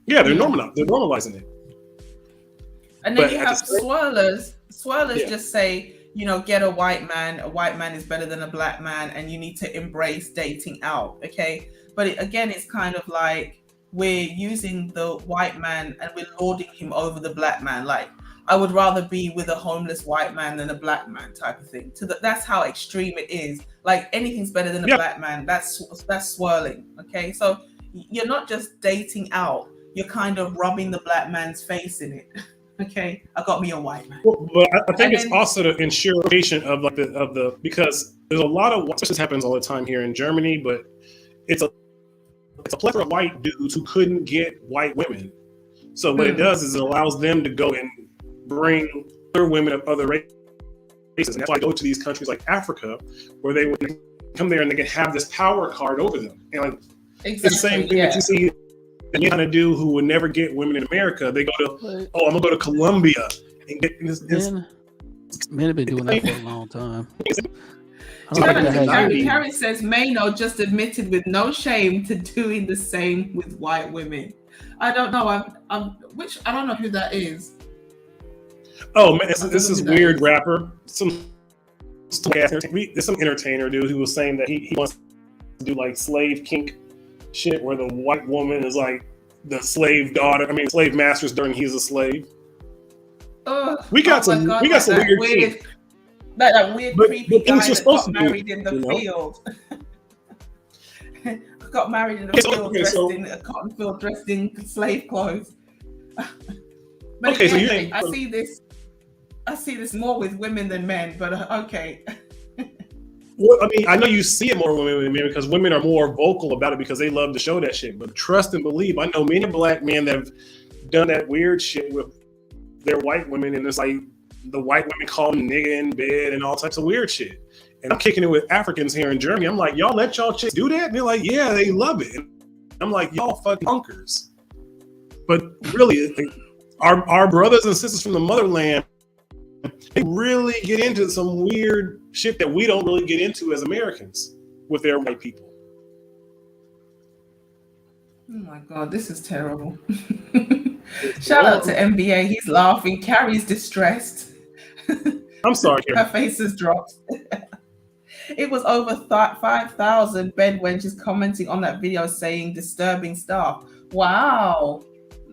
Yeah, they're normalizing it. And then you have swirlers. Swirlers just say, get a white man. A white man is better than a black man, and you need to embrace dating out. Okay. But it's kind of like we're using the white man and we're lording him over the black man. Like, I would rather be with a homeless white man than a black man type of thing. That's how extreme it is. Like, anything's better than a black man. That's swirling. Okay. So you're not just dating out. You're kind of rubbing the black man's face in it. Okay, I got me a white man. Well, but I think it's also the ensuration of like the because there's a lot of this happens all the time here in Germany, but it's a plethora of white dudes who couldn't get white women. So what it does is it allows them to go and bring other women of other races, and that's why I go to these countries like Africa, where they would come there and they can have this power card over them. And like it's the same thing that you see. And you kind of dude who would never get women in America, they go to, I'm gonna go to Colombia and get this. Men have been doing that for a long time. I don't think that has Carrie, anything. Carrie says Mano just admitted with no shame to doing the same with white women. I don't know. I don't know who that is. Oh man, I don't this know is who that weird is. rapper. There's some entertainer dude who was saying that he wants to do like slave kink shit where the white woman is like the slave daughter. I mean, slave master's daughter, and he's a slave. We got some weird shit. That weird, But creepy things guy you're that supposed got to do, married in the you know? field. Got married in the field, dressed in a cotton field, dressed in slave clothes. But Okay, so again, I see this more with women than men. But okay. Well, I mean, I know you see it more with women than men because women are more vocal about it because they love to show that shit. But trust and believe, I know many black men that have done that weird shit with their white women, and it's like the white women call them nigga in bed and all types of weird shit. And I'm kicking it with Africans here in Germany. I'm like, y'all let y'all chicks do that? And they're like, yeah, they love it. And I'm like, y'all fucking bunkers. But really, our brothers and sisters from the motherland, they really get into some weird shit that we don't really get into as Americans with their white people. Oh my God, this is terrible. Shout out to MBA. He's laughing. Carrie's distressed. I'm sorry, Her face is dropped. It was over 5,000 bed wenches commenting on that video saying disturbing stuff. Wow.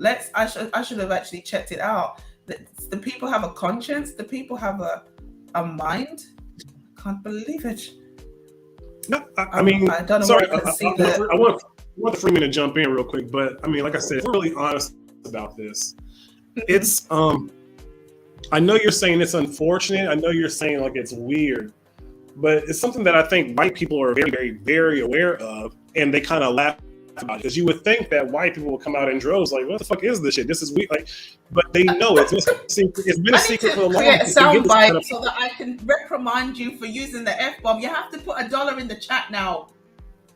I should have actually checked it out. The people have a conscience. The people have a mind. I can't believe it. No, I mean, I don't know. Sorry, where I can see I want the Freeman to jump in real quick, but I mean, like I said, if we're really honest about this, it's I know you're saying it's unfortunate. I know you're saying like it's weird, but it's something that I think white people are very, very, very aware of, and they kind of laugh about it because you would think that white people will come out in droves like, "What the fuck is this shit? This is weird." Like, but they know it's been a secret for a long time. Create a soundbite so that I can reprimand you for using the F-bomb. You have to put $1 in the chat now.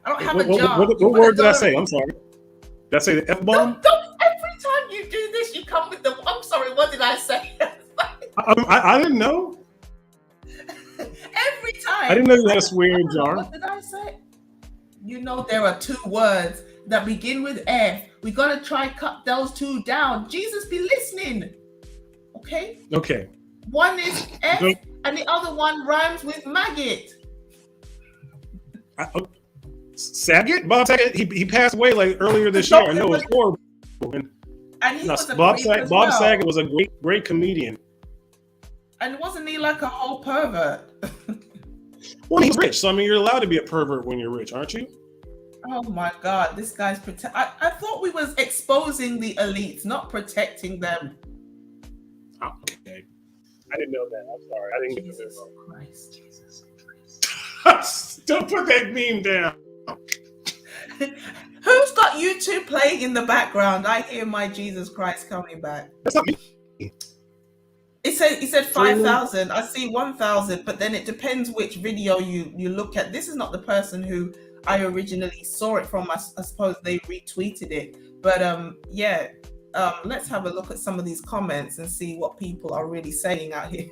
I don't have a job. What word did I say? I'm sorry. Did I say the F-bomb? Every time you do this, you come with the. I'm sorry. What did I say? I didn't know. Every time. I didn't know you had a swearing jar. What did I say? You know there are two words that begin with F. We gotta try cut those two down. Jesus be listening. Okay. Okay. One is F, and the other one rhymes with maggot. Saget? Bob Saget? He passed away like earlier this year. I know it was horrible. And he was a Bob creep as Bob well. Saget was a great comedian. And wasn't he like a whole pervert? Well, he's rich, so I mean, you're allowed to be a pervert when you're rich, aren't you? Oh my God, this guy's I thought we was exposing the elites, not protecting them. Okay, I didn't know that. I'm sorry, I didn't get Jesus that. Christ, Jesus Christ. Don't put that meme down. Who's got YouTube playing in the background? I hear my Jesus Christ coming back. That's not me. It said 5,000. I see 1,000, but then it depends which video you look at. This is not the person who I originally saw it from. I suppose they retweeted it. But let's have a look at some of these comments and see what people are really saying out here.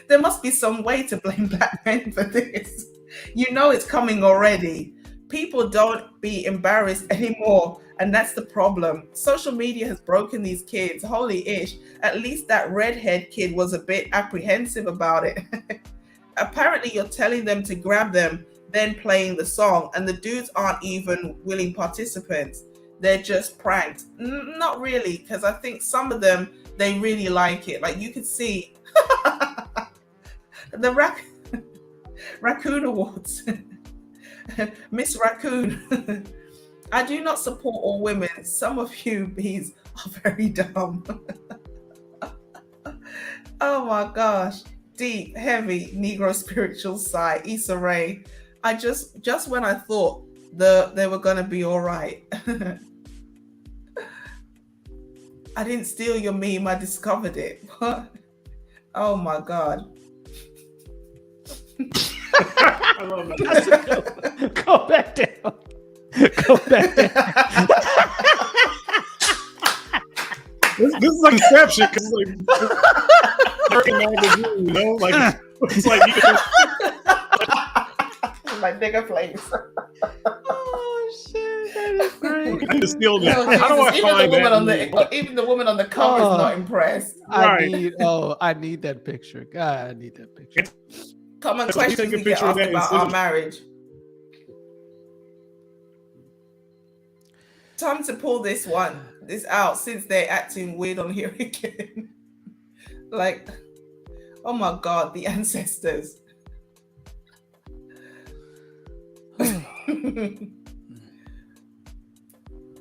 There must be some way to blame black men for this. You know it's coming already. People don't be embarrassed anymore, and that's the problem. Social media has broken these kids. Holy ish. At least that redhead kid was a bit apprehensive about it. Apparently you're telling them to grab them, then playing the song, and the dudes aren't even willing participants. They're just pranked. Not really, because I think some of them, they really like it. Like you could see the Raccoon Awards. Miss Raccoon. I do not support all women. Some of you bees are very dumb. Oh my gosh. Deep, heavy, Negro spiritual side. Issa Rae. I just when I thought they were gonna be all right. I didn't steal your meme, I discovered it. What? Oh my God. I love that. Go back down. Go back down. This is like Inception, because it's like magazine, you know, like it's like you can my nigga place. Oh shit, that is great. I need to steal that. Oh, How do I Jesus. Even the find woman that? on the even the woman on the cover is Oh. not impressed. Right. I need that picture. God, I need that picture. Common So you questions take a we get picture of asked that and about send our it. marriage. Time to pull this out since they're acting weird on here again. Like, oh my God, the ancestors.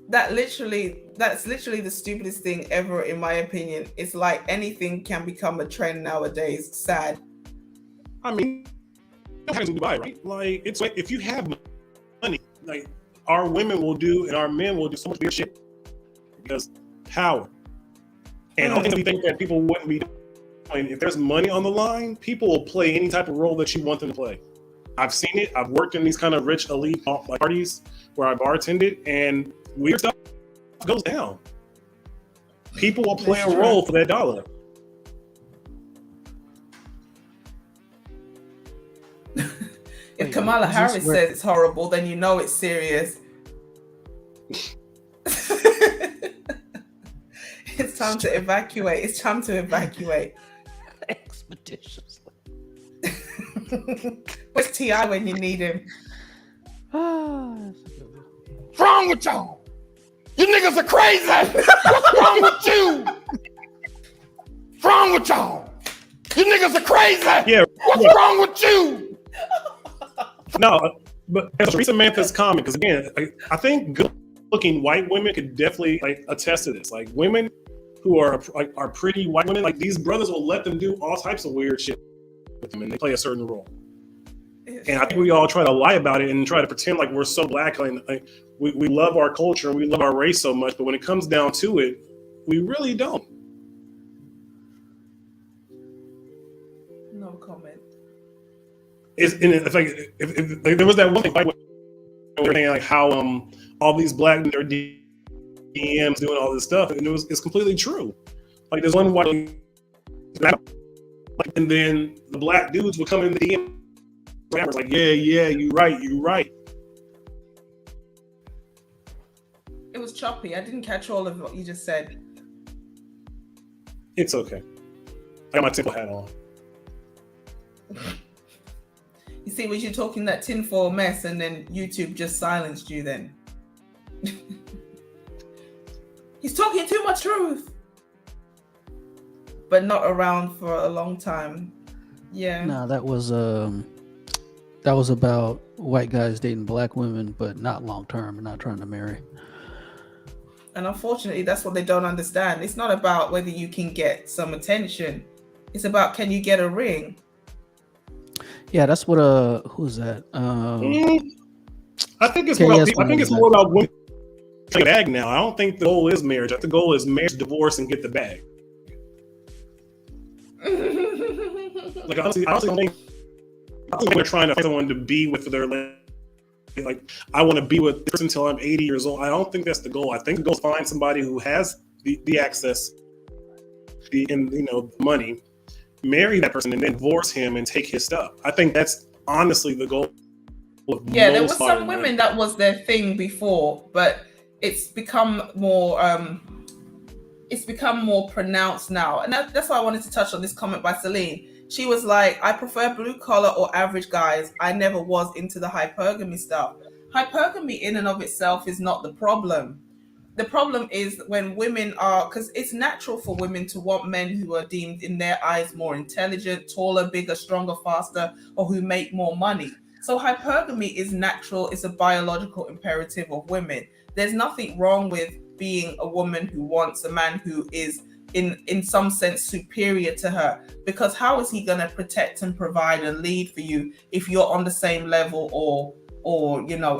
That's literally the stupidest thing ever, in my opinion. It's like anything can become a trend nowadays. Sad. I mean, it happens in Dubai, right? Like, it's like if you have money, like our women will do and our men will do so much weird shit because power. And I think that people wouldn't be doing. If there's money on the line, people will play any type of role that you want them to play. I've seen it. I've worked in these kind of rich elite like parties where I bartended, and weird stuff goes down. People will play a role for that dollar. If Kamala Harris says it's horrible, then you know it's serious. It's time to evacuate. It's time to evacuate. Expeditiously. Where's T.I. when you need him? What's wrong with y'all? You niggas are crazy. What's wrong with you? What's wrong with y'all? You niggas are crazy. Yeah. What's wrong with you? No, but as Samantha's comment, because again, I think good-looking white women could definitely like attest to this. Like women who are pretty white women, like these brothers will let them do all types of weird shit with them, and they play a certain role. And I think we all try to lie about it and try to pretend like we're so black, like we love our culture and we love our race so much, but when it comes down to it, we really don't. No comment. It's like if there was that one thing, like, saying like how all these black their DMs doing all this stuff, and it's completely true. Like there's one white, and then the black dudes would come in the DM. It's like, yeah, you right. It was choppy. I didn't catch all of what you just said. It's okay. I got my tinfoil hat on. You see, was you talking that tinfoil mess and then YouTube just silenced you then? He's talking too much truth. But not around for a long time. Yeah. No, that was about white guys dating black women, but not long term and not trying to marry. And unfortunately, that's what they don't understand. It's not about whether you can get some attention. It's about, can you get a ring? Yeah, that's what who's that? I think it's more about, I think it's more about women getting the bag now. I don't think the goal is marriage. I think the goal is marriage, divorce, and get the bag. Like honestly, I don't think they're trying to find someone to be with their like I want to be with this person until I'm 80 years old. I don't think that's the goal. I think the goal is find somebody who has the access, money, marry that person, and then divorce him and take his stuff. I think that's honestly the goal. Yeah, there was some women that was their thing before, but it's become more pronounced now. And that's why I wanted to touch on this comment by Celine. She was like, I prefer blue collar or average guys. I never was into the hypergamy stuff. Hypergamy in and of itself is not the problem. The problem is when women are, because it's natural for women to want men who are deemed in their eyes more intelligent, taller, bigger, stronger, faster, or who make more money. So hypergamy is natural. It's a biological imperative of women. There's nothing wrong with being a woman who wants a man who is in some sense superior to her, because how is he going to protect and provide and lead for you if you're on the same level or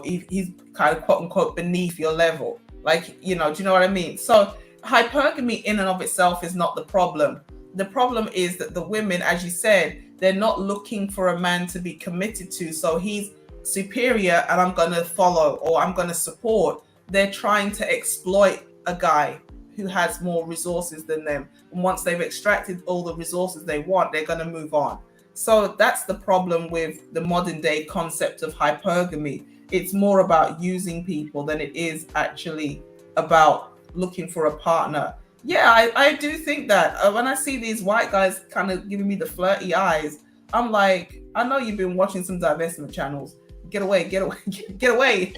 if he's kind of quote unquote beneath your level? Like, do you know what I mean? So hypergamy in and of itself is not the problem. The problem is that the women, as you said, they're not looking for a man to be committed to. So he's superior and I'm going to follow or I'm going to support. They're trying to exploit a guy who has more resources than them. And once they've extracted all the resources they want, they're going to move on. So that's the problem with the modern day concept of hypergamy. It's more about using people than it is actually about looking for a partner. Yeah, I do think that when I see these white guys kind of giving me the flirty eyes, I'm like, I know you've been watching some divestment channels. Get away, get away, get away.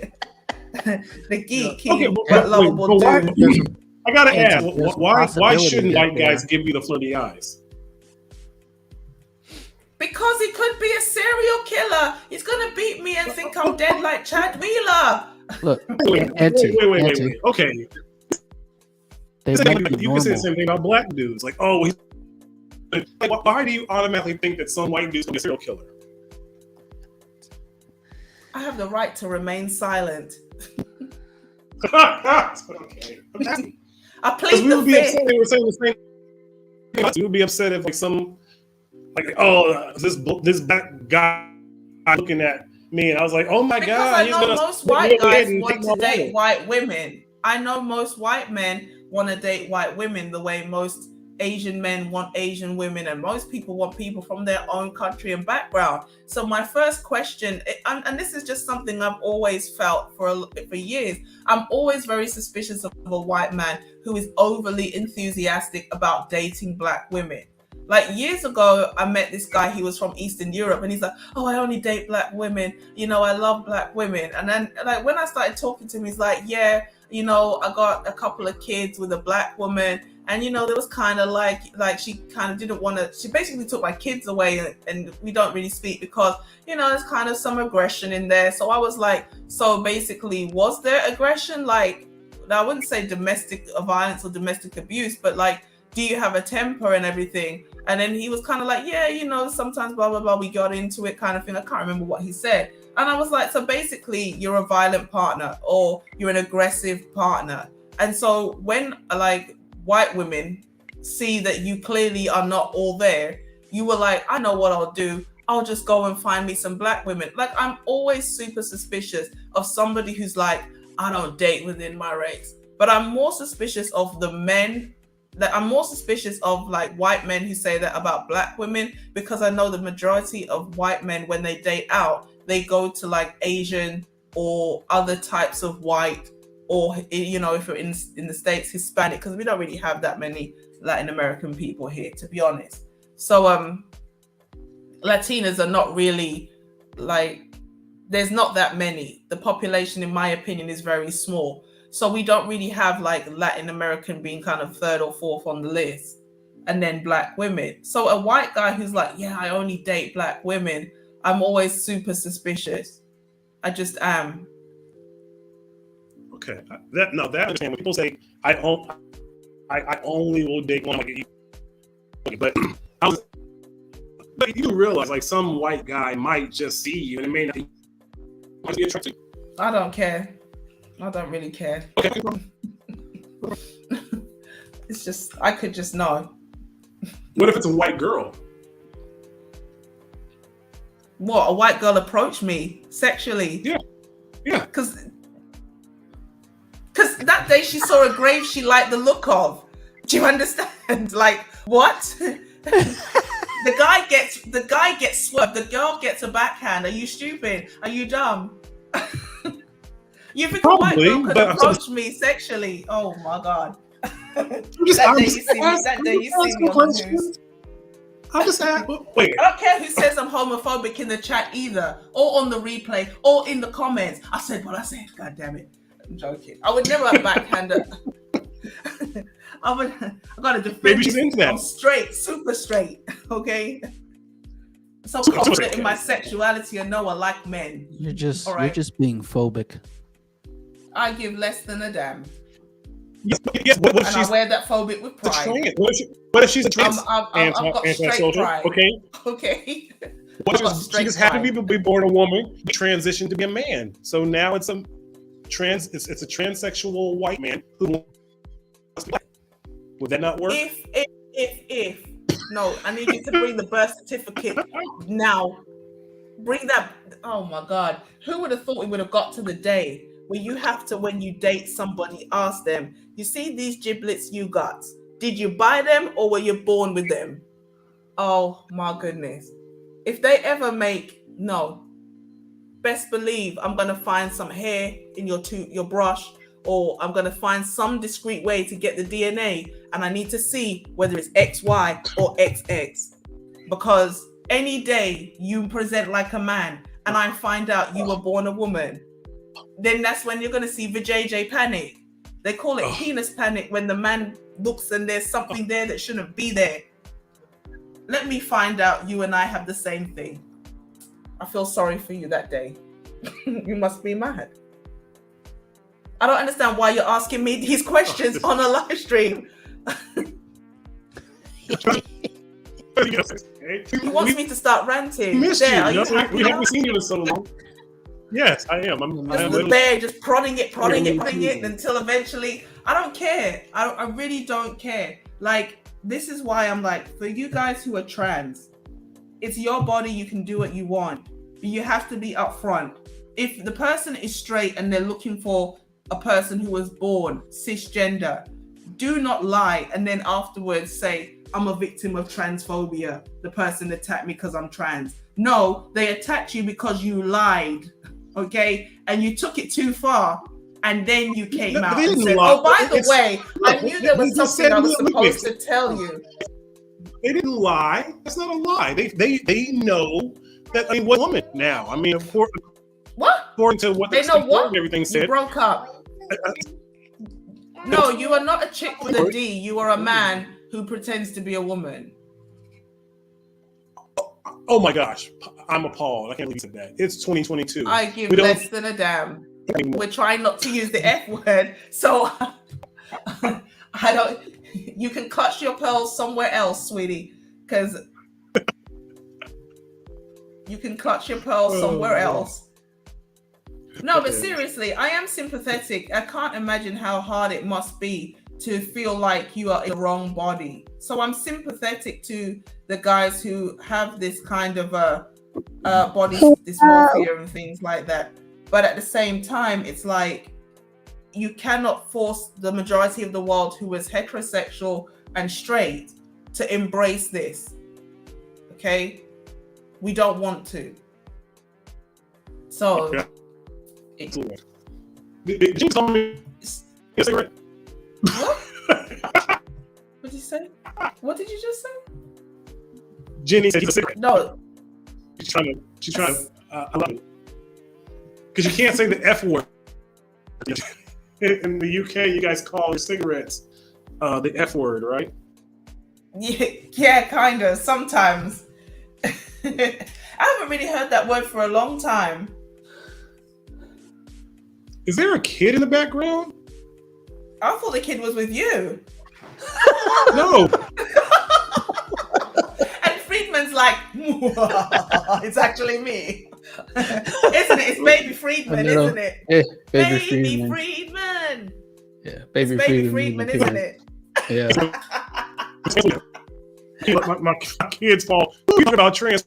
The geeky Okay, but lovable dude. I gotta There's ask, a- there's a why possibility shouldn't out white there. guys give you the flirty eyes? Because he could be a serial killer. He's gonna beat me and think I'm dead like Chad Wheeler. Look, Wait, Auntie, wait. Okay, they you might be can say the normal. same thing about black dudes. Like, oh, why do you automatically think that some white dude's gonna be a serial killer? I have the right to remain silent. Okay. I Because plead we the would be fifth. upset. We were saying the same thing. We would be upset if this black guy looking at me, and I was like, oh my Because god, I he's know gonna most go white ahead guys and want take to my date wallet. white women. I know most white men want to date white women the way most Asian men want Asian women, and most people want people from their own country and background. So my first question, and this is just something I've always felt for years, I'm always very suspicious of a white man who is overly enthusiastic about dating black women. Like years ago, I met this guy. He was from Eastern Europe, and he's like, "Oh, I only date black women. You know, I love black women." And then, like, when I started talking to him, he's like, "Yeah, you know, I got a couple of kids with a black woman, and you know, there was kind of like she kind of didn't want to. She basically took my kids away, and we don't really speak because you know, there's kind of some aggression in there." So I was like, "So basically, was there aggression? Like, I wouldn't say domestic violence or domestic abuse, but like." Do you have a temper and everything? And then he was kind of like, yeah, you know, sometimes blah, blah, blah, we got into it kind of thing. I can't remember what he said. And I was like, so basically you're a violent partner or you're an aggressive partner. And so when like white women see that you clearly are not all there, you were like, I know what I'll do. I'll just go and find me some black women. Like I'm always super suspicious of somebody who's like, I don't date within my race. But I'm more suspicious of the men I'm more suspicious of like white men who say that about black women because I know the majority of white men when they date out, they go to like Asian or other types of white or, you know, if you're in the States, Hispanic, because we don't really have that many Latin American people here, to be honest. So Latinas are not really like, there's not that many. The population, in my opinion, is very small. So we don't really have like Latin American being kind of third or fourth on the list and then black women. So a white guy who's like, yeah, I only date black women, I'm always super suspicious. I just am. Okay, that I understand. When people say I only will date one, but you realize like some white guy might just see you and it may not be attractive. I don't care. I don't really care. Okay. It's just, I could just know. What if it's a white girl? What, a white girl approached me sexually? Yeah. Because that day she saw a grave she liked the look of. Do you understand? Like, what? The guy gets swerved. The girl gets a backhand. Are you stupid? Are you dumb? You think a white girl could approach me sexually? Oh my god! That day you see me on the news. I'm just asking. Wait. I don't care who says I'm homophobic in the chat either, or on the replay, or in the comments. I said what I said. God damn it! I'm joking. I would never backhand her. I gotta defend. Maybe she's into that. I'm straight, super straight. Okay. So confident in my sexuality and know I like men. You're just All right. you're just being phobic. I give less than a damn. Yes, what if And she's I wear that phobic with pride. What if she's a trans I've got straight antisocial? pride. Okay. Okay. What I've got if she straight just happened pride. to be born a woman, transitioned to be a man? So now it's a it's a transsexual white man who wants to be black. Would that not work? If no, I need you to bring the birth certificate now. Bring that. Oh my God. Who would have thought we would have got to the day where you have to, when you date somebody, ask them, you see these giblets you got, did you buy them or were you born with them? Oh my goodness. If they ever make no, best believe I'm gonna find some hair in your brush, or I'm gonna find some discreet way to get the DNA, and I need to see whether it's XY or XX. Because any day you present like a man and I find out you were born a woman, then that's when you're gonna see vajayjay panic. They call it penis panic when the man looks and there's something there that shouldn't be there. Let me find out you and I have the same thing. I feel sorry for you that day. You must be mad. I don't understand why you're asking me these questions on a live stream. He wants me to start ranting. Missed There, you. are you happy We now? haven't seen you in so long. Yes, I am. Just the bear, just prodding it until eventually, I don't care. I really don't care. Like, this is why I'm like, for you guys who are trans, it's your body, you can do what you want, but you have to be upfront. If the person is straight and they're looking for a person who was born cisgender, do not lie and then afterwards say, I'm a victim of transphobia. The person attacked me because I'm trans. No, they attacked you because you lied, okay? And you took it too far, and then you came out and said, lie. oh, by the way, I knew there was something I was supposed to tell you. They didn't lie. That's not a lie. They know that, I mean, what woman now? I mean, according to what they know what? And everything said. You broke up. No, you are not a chick with a D. You are a man who pretends to be a woman. Oh my gosh, I'm appalled. I can't believe you said that. It's 2022. I give less than a damn. We're trying not to use the F word, so I don't. You can clutch your pearls somewhere else, sweetie, because you can clutch your pearls somewhere else. No, but seriously, I am sympathetic. I can't imagine how hard it must be to feel like you are in the wrong body. So I'm sympathetic to the guys who have this kind of body dysmorphia and things like that. But at the same time, it's like you cannot force the majority of the world who is heterosexual and straight to embrace this. Okay? We don't want to. So... Okay. Did you tell me a cigarette? What? What did you say? What did you just say? Jenny said he's a cigarette. No. She's trying to, I love it. Because you can't say the F word. In the UK, you guys call your cigarettes the F word, right? Yeah, kind of, sometimes. I haven't really heard that word for a long time. Is there a kid in the background? I thought the kid was with you. No. And Friedman's like, it's actually me. Isn't it? It's Baby Friedman, isn't it? Yeah, Baby Friedman. Yeah, Baby Friedman, isn't it? Yeah. my kids fall. We're talking about trans.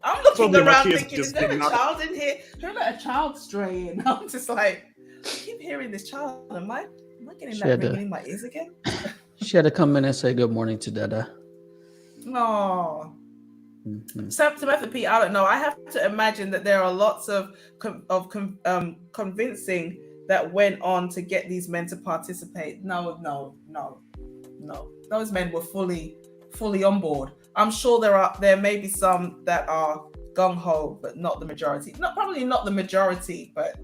I'm looking Probably around my kids thinking, just is there a did not- child in here? Who let a child stray in? I'm just like, I keep hearing this child. Am I getting that ringing in my ears again? She had to come in and say good morning to Dada. No. Mm-hmm. Samantha P, I don't know. I have to imagine that there are lots of convincing that went on to get these men to participate. No. Those men were fully on board. I'm sure there may be some that are gung-ho, but not the majority. Probably not the majority, but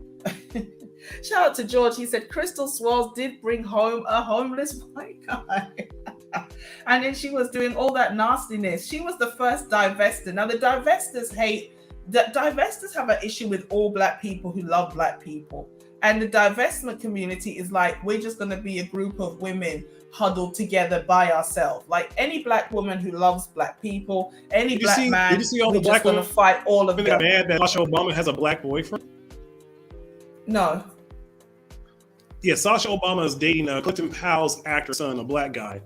shout out to George. He said Crystal Swirls did bring home a homeless white guy. And then she was doing all that nastiness. She was the first divester. Now the divestors have an issue with all black people who love black people. And the divestment community is like, we're just going to be a group of women huddled together by ourselves. Like any black woman who loves black people, any black man, did you see all the we're black just going to fight all of them. Mad that Sasha Obama has a black boyfriend? No. Yeah, Sasha Obama is dating Clinton Powell's actor son, a black guy.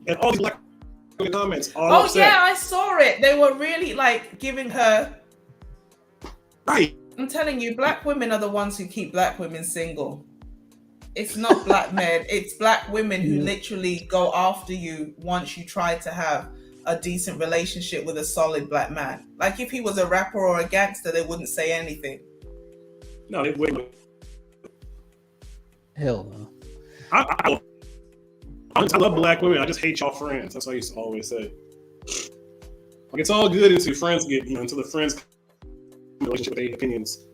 And all these black comments all upset. Yeah, I saw it. They were really like giving her... Right. I'm telling you, black women are the ones who keep black women single. It's not black men. It's black women who literally go after you once you try to have a decent relationship with a solid black man. Like if he was a rapper or a gangster, they wouldn't say anything. No, they wouldn't. Hell no. I love black women. I just hate y'all friends. That's what I used to always say. Like it's all good until friends get, until the friends relationship with their opinions.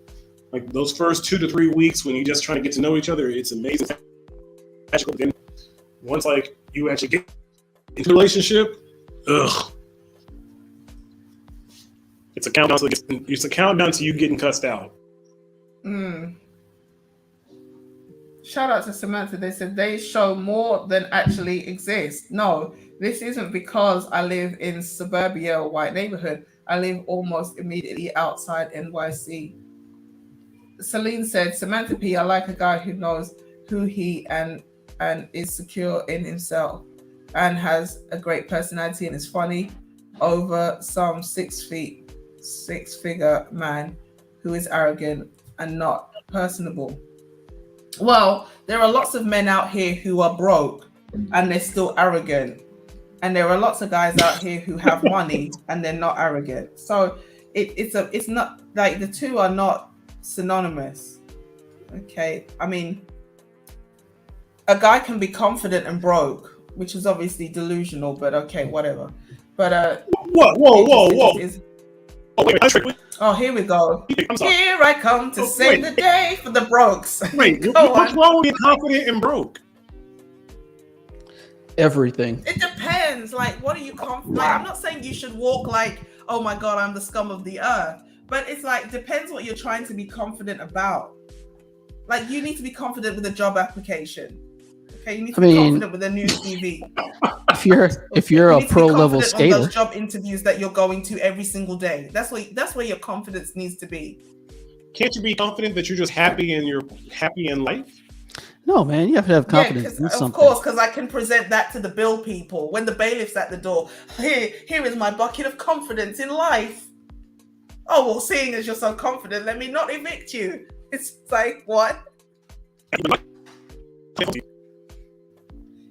Like those first 2 to 3 weeks when you're just trying to get to know each other, it's amazing. Then once like you actually get into a relationship, it's a countdown to you getting cussed out. Shout out to Samantha. They said they show more than actually exist. No, this isn't because I live in suburbia or white neighborhood. I live almost immediately outside NYC. Celine said, Samantha P, I like a guy who knows who he and is secure in himself and has a great personality and is funny over some 6 figure man who is arrogant and not personable. Well, there are lots of men out here who are broke and they're still arrogant. And there are lots of guys out here who have money and they're not arrogant. So it's not like the two are not synonymous. Okay. I mean, a guy can be confident and broke, which is obviously delusional, but okay, whatever. But whoa. Oh, here we go. Here I come to save the day for the brokes. Wait, what's wrong with being confident and broke? Everything. It depends. Like, what are you confident? Like, I'm not saying you should walk like, oh my God, I'm the scum of the earth. But it's like, depends what you're trying to be confident about. Like, you need to be confident with a job application. Okay, you need to be confident with a new CV. If you're a pro level skater, on those job interviews that you're going to every single day. That's where your confidence needs to be. Can't you be confident that you're just happy and you're happy in life? No, man, you have to have confidence in something. Of course, because I can present that to the bill people when the bailiff's at the door. Here is my bucket of confidence in life. Oh, well, seeing as you're so confident, let me not evict you. It's like, what?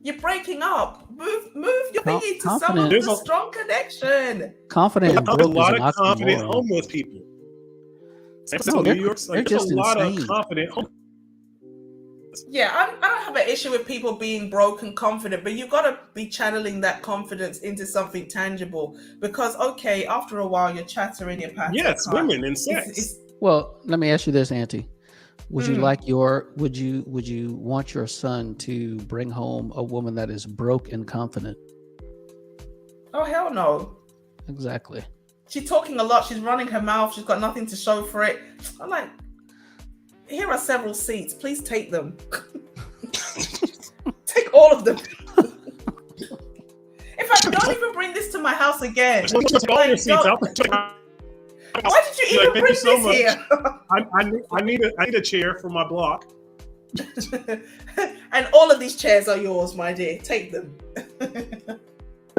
You're breaking up. Move your thingy to someone with a strong connection. Confident and broke a lot is of confident homeless people. No, New York, they're just a lot insane. of confident homeless. Yeah, I don't have an issue with people being broke and confident, but you've got to be channeling that confidence into something tangible. Because, okay, after a while, you're chattering your pattern. Yes, women and sex. Well, let me ask you this, Auntie. Would you would you want your son to bring home a woman that is broke and confident? Oh, hell no. Exactly. She's talking a lot. She's running her mouth. She's got nothing to show for it. I'm like, here are several seats. Please take them. Take all of them. In fact, don't even bring this to my house again. Why did you even bring this here? I need a chair for my block. And all of these chairs are yours, my dear. Take them.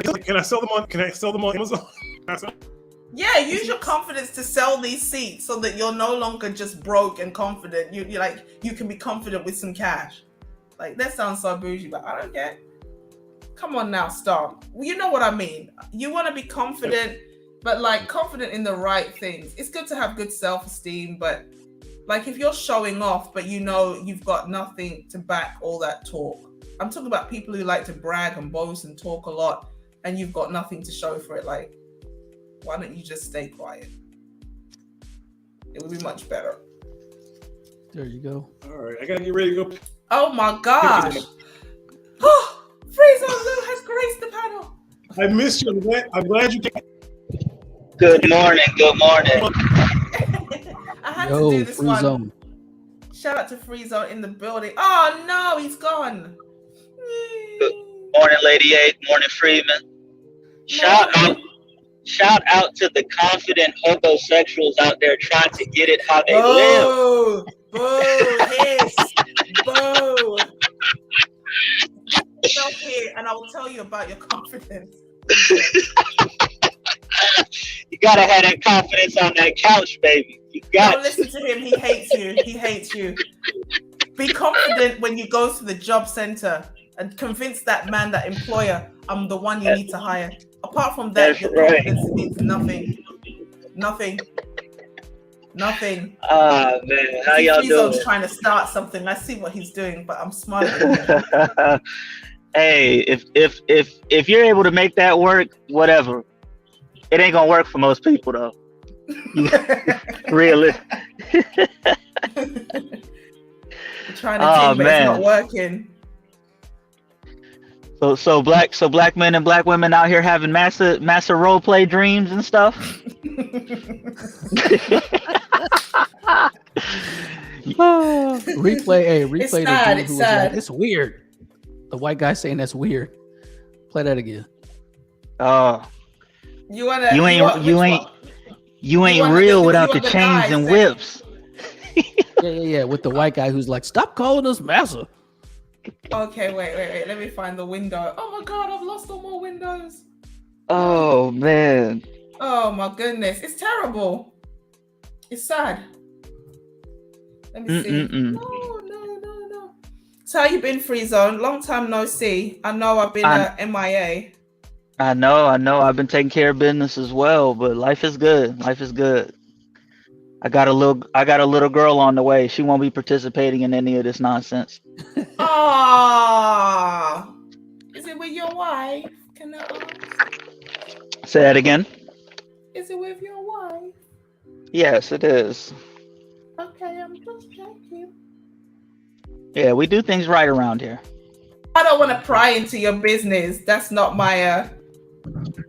Can I sell them on Amazon? Yeah, use your confidence to sell these seats so that you're no longer just broke and confident. You're like, you can be confident with some cash. Like, that sounds so bougie, but I don't get. Come on now, stop. You know what I mean. You want to be confident, but like confident in the right things. It's good to have good self-esteem, but like if you're showing off, but you know you've got nothing to back all that talk. I'm talking about people who like to brag and boast and talk a lot, and you've got nothing to show for it. Like, why don't you just stay quiet? It would be much better. There you go. All right, I gotta get ready to go. Oh my gosh! Oh, Freezer Lou has graced the panel. I missed you. I'm glad you came. Good morning. Good morning. I had to do this one. Zone. Shout out to Free Zone in the building. Oh no, he's gone. Good morning, Lady A. Good morning, Freeman. Shout out to the confident homosexuals out there trying to get it how they live. Boo, hiss, boo. Get yourself here, and I will tell you about your confidence. You gotta have that confidence on that couch, baby. You got. Don't listen to him. He hates you. He hates you. Be confident when you go to the job center and convince that man, that employer, I'm the one you need to hire. Apart from that, That's your right. confidence means nothing. Ah, man, how y'all Frizo's doing? trying to start something. Let's see what he's doing, but I'm smiling at him. Hey, if you're able to make that work, whatever. It ain't gonna work for most people though. Really. Trying to change, but it's man. not working. So black men and black women out here having massa role play dreams and stuff. Replay It's the sad, dude it's who was sad. like, it's weird. The white guy saying that's weird. Play that again. You ain't real without the chains and whips. Yeah. With the white guy who's like, stop calling us Massa. Okay, wait. Let me find the window. Oh my god, I've lost all my windows. Oh man. Oh my goodness, it's terrible. It's sad. Let me see. No. So how you been, Free Zone? Long time no see. I know I've been MIA. I know. I've been taking care of business as well, but life is good. I got a little girl on the way. She won't be participating in any of this nonsense. Ah, is it with your wife? Can I ask? Say that again. Is it with your wife? Yes, it is. Okay, I'm just checking. Yeah, we do things right around here. I don't want to pry into your business. That's not my. What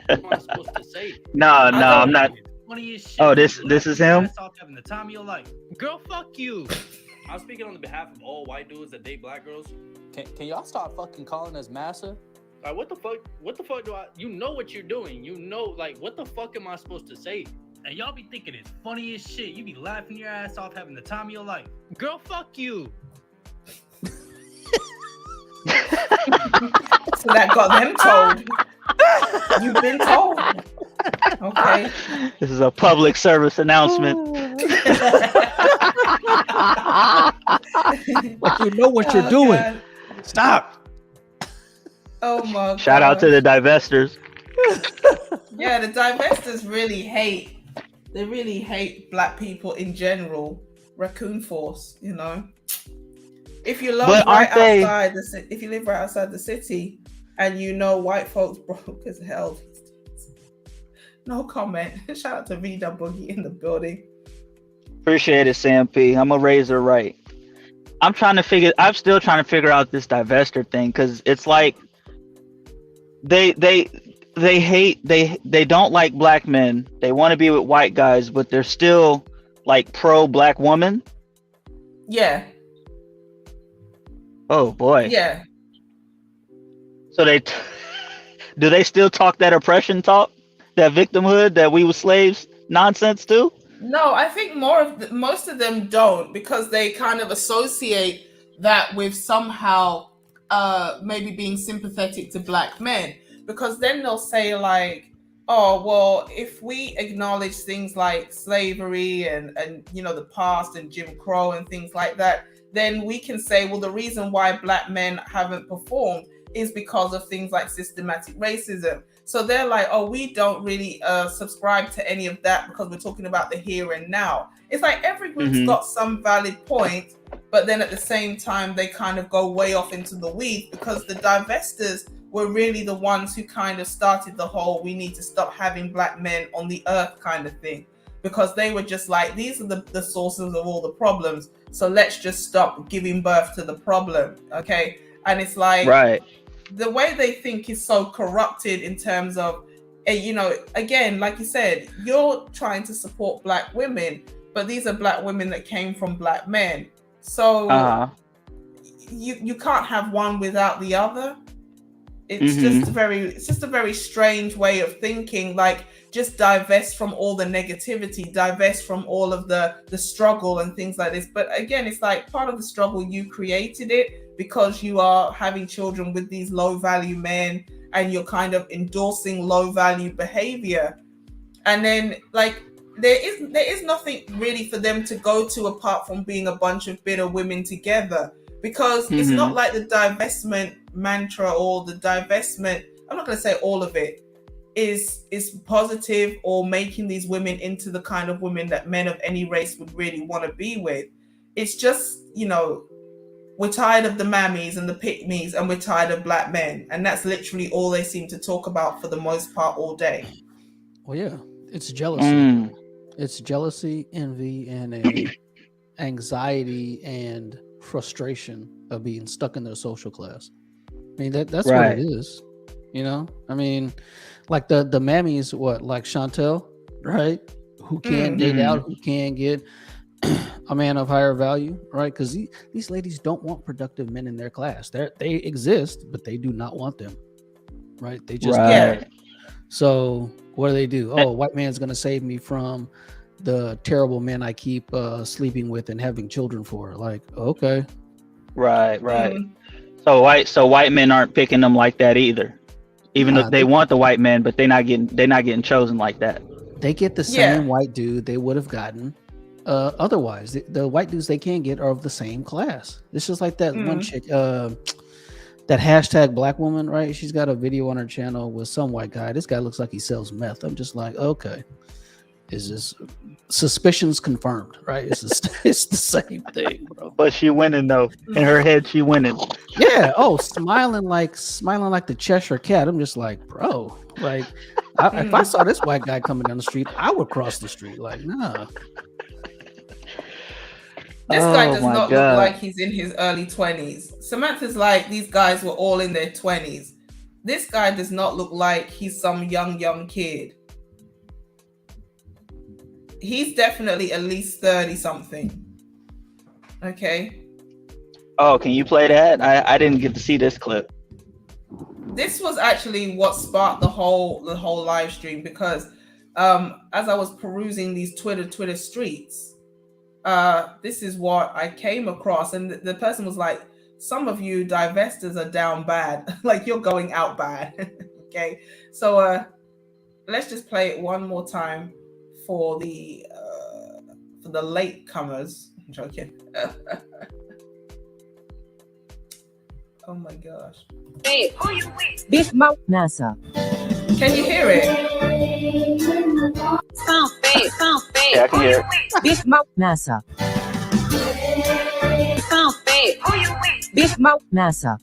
am I supposed to say? No, I'm not. Funniest shit. Oh, this is him? Ass off having the time of your life. Girl, fuck you. I'm speaking on the behalf of all white dudes that date black girls. Can y'all stop fucking calling us Massa? Like, what the fuck do I? You know what you're doing. You know, like, what the fuck am I supposed to say? And y'all be thinking it's funny as shit. You be laughing your ass off having the time of your life. Girl, fuck you. So that got them told. You've been told. Okay. This is a public service announcement. Like, you know what you're doing. God. Stop. Oh my god. Shout out to the divesters. Yeah, the divestors really hate. They really hate black people in general. Raccoon Force, you know. If you live right outside if you live right outside the city, and you know white folks broke as hell. No comment. Shout out to VW Boogie in the building. Appreciate it, Sam P. I'm a razor right. I'm still trying to figure out this divester thing, because it's like they don't like black men. They want to be with white guys, but they're still like pro black woman. Yeah. Oh boy. Yeah. So do they still talk that oppression talk, that victimhood, that we were slaves nonsense too? No, I think most of them don't, because they kind of associate that with somehow maybe being sympathetic to black men, because then they'll say like, oh well, if we acknowledge things like slavery and you know the past and Jim Crow and things like that, then we can say, well, the reason why black men haven't performed is because of things like systematic racism. So they're like, oh, we don't really subscribe to any of that, because we're talking about the here and now. It's like every group's got some valid point, but then at the same time, they kind of go way off into the weeds, because the divestors were really the ones who kind of started the whole we need to stop having black men on the earth kind of thing, because they were just like, these are the sources of all the problems, so let's just stop giving birth to the problem. Okay. And it's like, right, the way they think is so corrupted in terms of, you know, again, like you said, you're trying to support black women, but these are black women that came from black men. So you can't have one without the other. It's just a very strange way of thinking. Like, just divest from all the negativity, divest from all of the struggle and things like this. But again, it's like part of the struggle, you created it because you are having children with these low value men, and you're kind of endorsing low value behavior. And then like there is nothing really for them to go to apart from being a bunch of bitter women together, because it's not like the divestment mantra or the divestment, I'm not going to say all of it, is positive or making these women into the kind of women that men of any race would really want to be with. It's just, you know, we're tired of the mammies and the pick-me's and we're tired of black men. And that's literally all they seem to talk about for the most part all day. Well, yeah, it's jealousy. It's jealousy, envy, and a anxiety and frustration of being stuck in their social class. I mean, that's what it is. You know, I mean, like the mammies, what, like Chantel, right? Who can date out, who can get a man of higher value, right? Because these ladies don't want productive men in their class. They exist, but they do not want them, right? They just don't. So what do? Oh, white man's gonna save me from the terrible men I keep sleeping with and having children for. Like, okay, right. So white men aren't picking them like that either. Even though they want the white men, but they're not getting chosen like that. They get the same white dude they would have gotten otherwise. The white dudes they can get are of the same class. It's just like that one chick, that hashtag black woman, right? She's got a video on her channel with some white guy. This guy looks like he sells meth. I'm just like, okay, is this suspicions confirmed, right? It's the same thing, bro. But she winning though. In her head, she winning. Yeah. Oh, smiling like the Cheshire Cat. I'm just like, bro, like, if I saw this white guy coming down the street, I would cross the street. Like, nah. This guy does not look like he's in his early 20s. Samantha's like, these guys were all in their 20s. This guy does not look like he's some young kid. He's definitely at least 30 something. Okay. Oh, can you play that? I didn't get to see this clip. This was actually what sparked the whole live stream, because as I was perusing these Twitter streets, this is what I came across, and the person was like, some of you divestors are down bad. Like, you're going out bad. Okay, so let's just play it one more time for the latecomers. I'm joking. Oh my gosh. Hey, who you with? Big Mouth Massa. Can you hear it? Sound fake. Yeah, I can hear it. Big Mouth Massa. Sound fake. Who you with? Big Mouth Massa.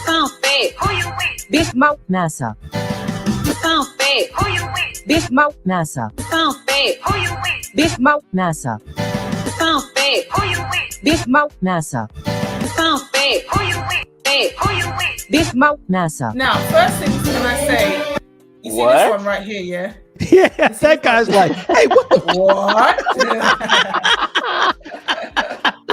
Sound fake. Who you with? Big Mouth Massa. Sound fake. Who you with? Big Mouth Massa. Sound fake. Who you with? Big Mouth Massa. Sound fake. Who you with? Big Mouth Massa. Sound fake. Who you with? Who you with? Big Mouth Massa. Now, first things can I say, you see What? this one right here, yeah? Yeah, that guy's like, hey, what the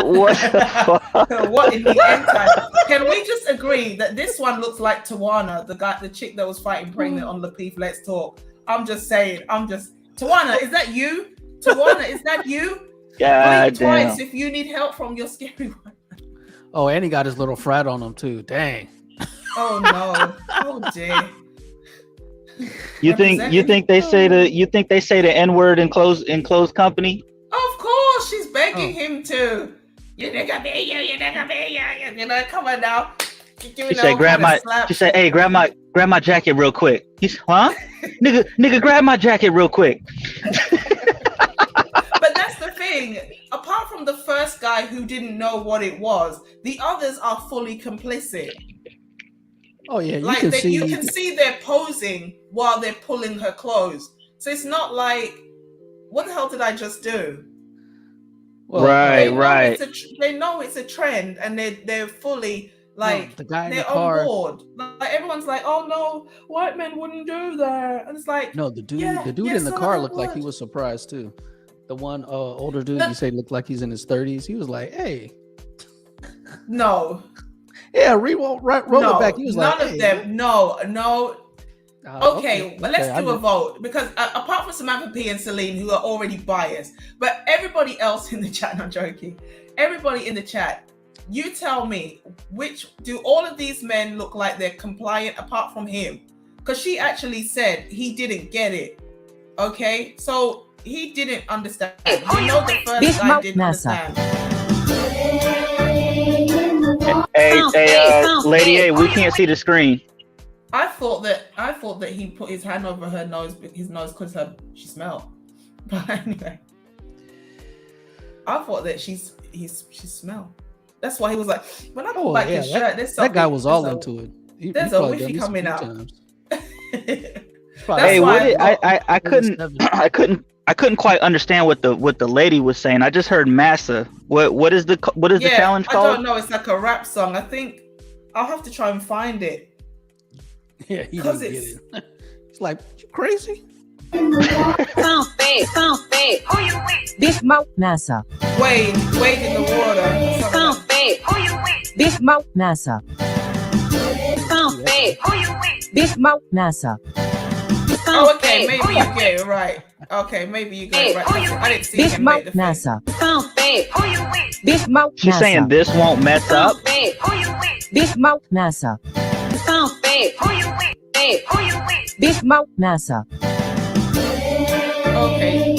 What the fuck? What in the end time? Can we just agree that this one looks like Tawana, the chick that was fighting pregnant on Lapeef Let's Talk? I'm just saying, Tawana, is that you? Tawana, is that you? God damn. Twice if you need help from your scary one. Oh, and he got his little frat on him too. Dang. Oh no. Oh dear. You think they say the N-word in closed company? Of course, she's begging him to. You nigga be you. You know, come on now. She said, hey, grab my jacket real quick. He's, huh? nigga, grab my jacket real quick. But that's the thing. Apart from the first guy who didn't know what it was, the others are fully complicit. Oh yeah, you can see they're posing while they're pulling her clothes. So it's not like, what the hell did I just do? Well, right. They know it's a trend, and they're fully like, the guy in they're the car, on board. Like, everyone's like, oh no, white men wouldn't do that, and it's like, no, the dude in the car looked like he was surprised too. The one older dude you say looked like he's in his 30s. He was like, hey, no. Yeah, roll it back. He was none like, of them. No. Okay, but let's do a vote, because apart from Samantha P and Celine, who are already biased, but everybody else in the chat, I'm joking, everybody in the chat, you tell me, which do all of these men look like they're compliant apart from him? Because she actually said he didn't get it. Okay, so he didn't understand. We know the first guy didn't understand. Hey, Lady A, we can't see the screen. I thought that he put his hand over her nose, his nose, because she smelled. But anyway, I thought that she smelled. That's why he was like, when I put back his shirt, that guy was all into it. There's a whiffy coming out. Hey, I couldn't quite understand what the lady was saying. I just heard Massa. What is the challenge called? I don't know. It's like a rap song. I think I'll have to try and find it. Yeah, he didn't get it. It's like, you crazy? This mouth Massa. Wade in the water. This mouth Massa. This mouth Massa. Oh, okay, maybe you get it right. Okay, maybe you get it right. I didn't see this him mouth make the Massa. This mouth She's saying this won't mess up. This mouth Massa. This mouth Massa. Okay.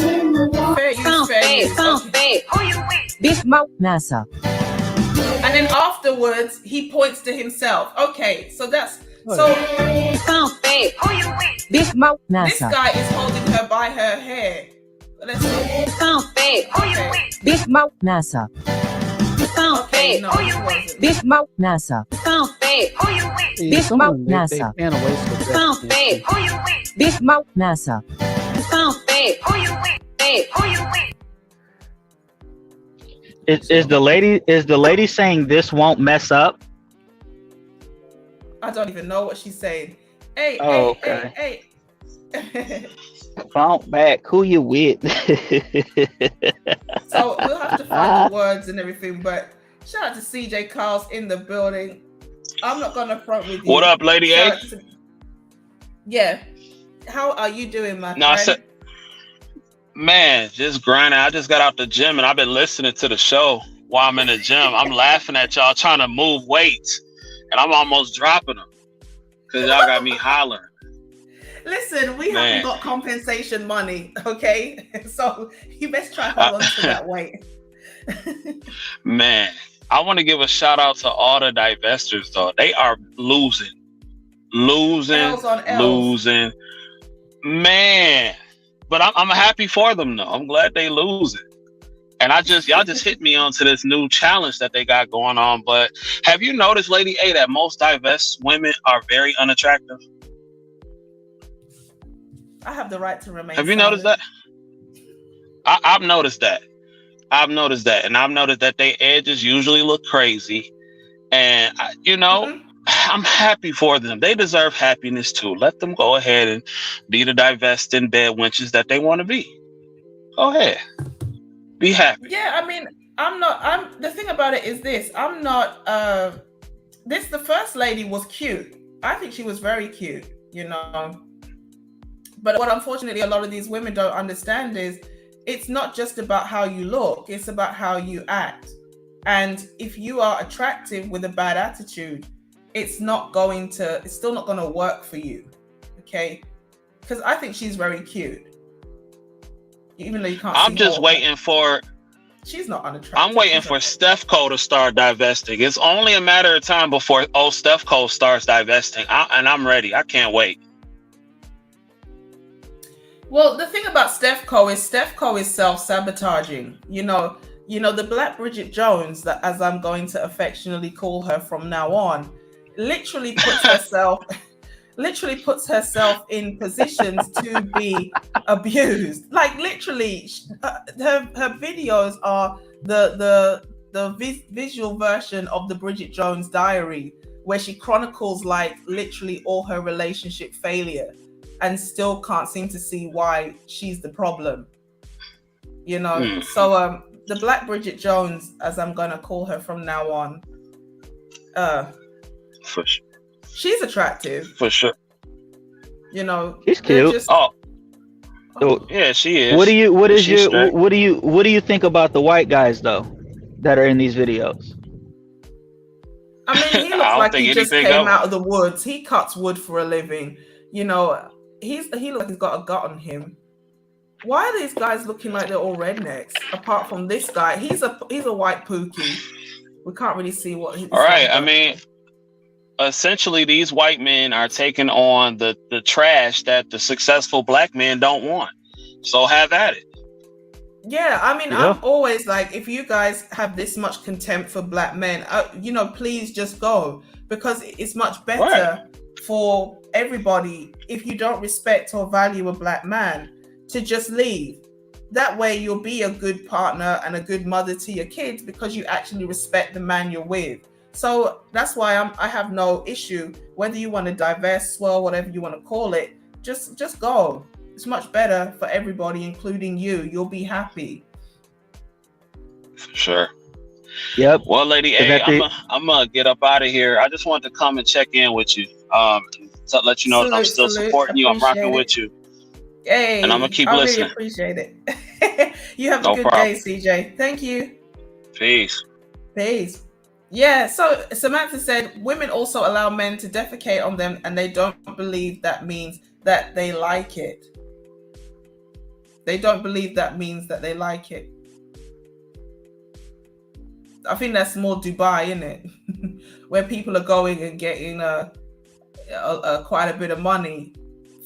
Fair use. Okay. This mouth Massa. And then afterwards, he points to himself. Okay, so that's this mouth this Massa. guy is holding her by her hair. Let's see. Okay. This mouth Massa. Okay, no, he wasn't. This mouth Massa. This mouth Massa. This mouth Massa. Is the lady saying this won't mess up? I don't even know what she's saying. Hey, okay. hey. Bounce back. Who you with? So we'll have to find the words and everything, but shout out to CJ Carl's in the building. I'm not gonna front with you. What up, Lady A? Yeah. How are you doing, my friend? I said, man, just grinding. I just got out the gym and I've been listening to the show while I'm in the gym. I'm laughing at y'all trying to move weights and I'm almost dropping them because y'all got me hollering. Listen, we haven't got compensation money, okay? So you best try hold on to that weight. Man, I want to give a shout out to all the divestors though. They are losing. L's on L's. Man, but I'm happy for them though. I'm glad they losing. And y'all just hit me onto this new challenge that they got going on. But have you noticed, Lady A, that most divest women are very unattractive? I have the right to remain. Have you noticed that? I've noticed that. And I've noticed that their edges usually look crazy. And, I'm happy for them. They deserve happiness too. Let them go ahead and be the divesting bed wenches that they want to be. Go ahead. Be happy. Yeah, I mean, the thing about it is this. I'm not, the first lady was cute. I think she was very cute, But what unfortunately a lot of these women don't understand is it's not just about how you look, it's about how you act. And if you are attractive with a bad attitude, it's still not going to work for you. Okay? Because I think she's very cute. Even though you can't I'm just waiting for she's not unattractive. I'm waiting for Steph Cole to start divesting. It's only a matter of time before Steph Cole starts divesting. And I'm ready. I can't wait. Well, the thing about Steph Cole is self-sabotaging. The Black Bridget Jones, that as I'm going to affectionately call her from now on, literally puts herself in positions to be abused. Like literally, her videos are the visual version of the Bridget Jones Diary, where she chronicles like literally all her relationship failure. And still can't seem to see why she's the problem, So the Black Bridget Jones, as I'm gonna call her from now on, for sure, she's attractive. For sure, she's cute. Yeah, she is. What do you think about the white guys though that are in these videos? I mean, he looks like he just came out of the woods. He cuts wood for a living, He looks like he's got a gut on him. Why are these guys looking like they're all rednecks? Apart from this guy, he's a white pookie. We can't really see what he's. All right, I mean, essentially these white men are taking on the trash that the successful black men don't want. So have at it. Yeah, I mean, Yeah. I'm always like, if you guys have this much contempt for black men, please just go, because it's much better for everybody if you don't respect or value a black man to just leave. That way you'll be a good partner and a good mother to your kids because you actually respect the man you're with. So that's why I have no issue whether you want to divest, swirl, whatever you want to call it. Just go. It's much better for everybody, including you. You'll be happy. For sure. Yep. Well, Lady A, I'm gonna get up out of here. I just wanted to come and check in with you. To let you know that I'm still supporting you. I'm rocking with you. Hey, and I'm gonna keep listening. I really appreciate it. You have a good day, CJ. Thank you. Peace. Peace. Yeah, so Samantha said women also allow men to defecate on them and they don't believe that means that they like it. They don't believe that means that they like it. I think that's more Dubai, isn't it? Where people are going and getting quite a bit of money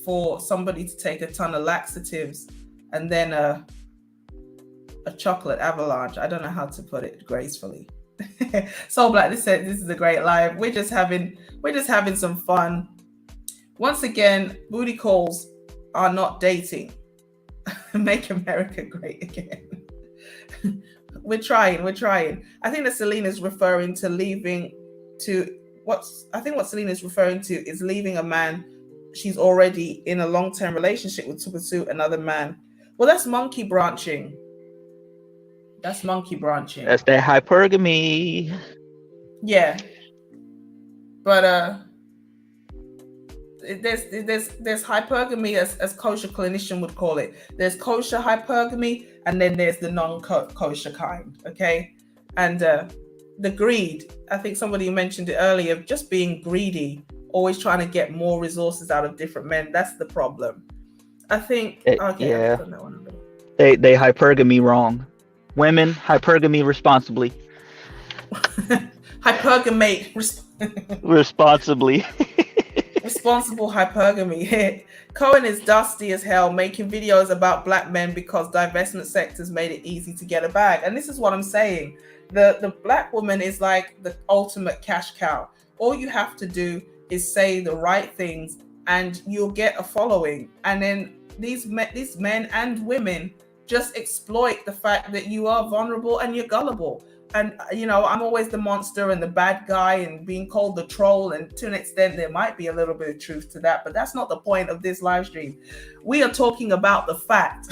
for somebody to take a ton of laxatives and then a chocolate avalanche. I don't know how to put it gracefully. Soul Black, this is a great live. We're just having some fun. Once again, booty calls are not dating. Make America great again. We're trying. I think that Selena's referring to what Selena's referring to is leaving a man she's already in a long-term relationship with to pursue another man. Well, that's monkey branching. That's that hypergamy. Yeah. But there's hypergamy as kosher clinician would call it. There's kosher hypergamy and then there's the non-kosher kind, okay? And the greed, I think somebody mentioned it earlier, just being greedy, always trying to get more resources out of different men. That's the problem. I think, yeah. They hypergamy wrong. Women, hypergamy responsibly. Hypergamate responsibly. Responsible hypergamy. Cohen is dusty as hell, making videos about black men because divestment sectors made it easy to get a bag. And this is what I'm saying. The black woman is like the ultimate cash cow. All you have to do is say the right things and you'll get a following. And then these men and women just exploit the fact that you are vulnerable and you're gullible. And, I'm always the monster and the bad guy and being called the troll. And to an extent, there might be a little bit of truth to that, but that's not the point of this live stream. We are talking about the fact